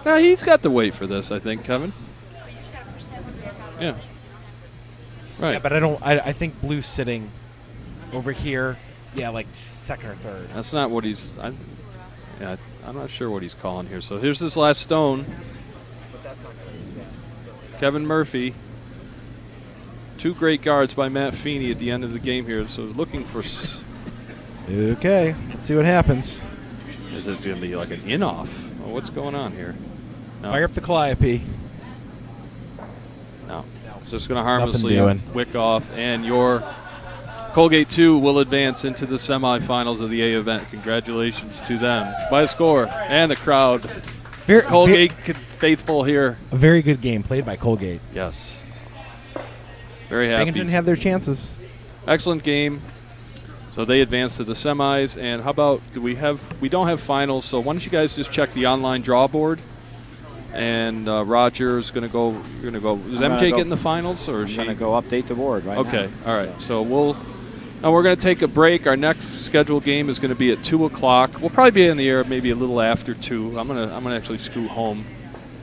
Now, he's got the weight for this, I think, Kevin. Yeah. Right. Yeah, but I think blue's sitting over here. Yeah, like second or third. That's not what he's. I'm not sure what he's calling here. So here's this last stone. Kevin Murphy. Two great guards by Matt Feeney at the end of the game here. So looking for. Okay, let's see what happens. Is it going to be like an in-off? Well, what's going on here? No. Fire up the Calliope. No. So it's going to harmlessly doing. wick off, and your Colgate 2 will advance into the semifinals of the A event. Congratulations to them by a score and the crowd. Colgate faithful here. A very good game played by Colgate. Yes. Very happy. Binghamton have their chances. Excellent game. So they advance to the semis. And how about we don't have finals, so why don't you guys just check the online draw board? And Roger's going to go. You're going to go. Is MJ getting the finals, or is she I'm going to go update the board right now. Okay. All right. So now we're going to take a break. Our next scheduled game is going to be at 2:00. We'll probably be in the air maybe a little after 2. I'm gonna actually scoot home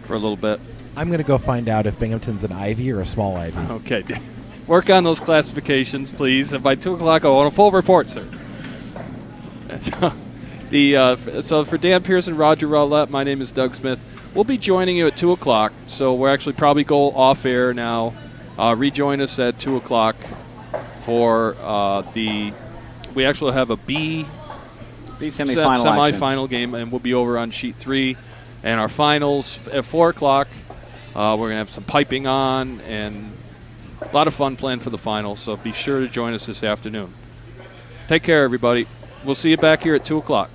for a little bit. I'm going to go find out if Binghamton's an Ivy or a small Ivy. Okay. Work on those classifications, please. And by 2:00, I want a full report, sir. So for Dan Pearson, Roger Rowlett, my name is Doug Smith. We'll be joining you at 2:00. So we're actually probably go off air now. Rejoin us at 2:00 for we actually have a B semifinal game, and we'll be over on sheet 3. And our finals at 4:00. We're going to have some piping on and a lot of fun planned for the finals, so be sure to join us this afternoon. Take care, everybody. We'll see you back here at 2:00.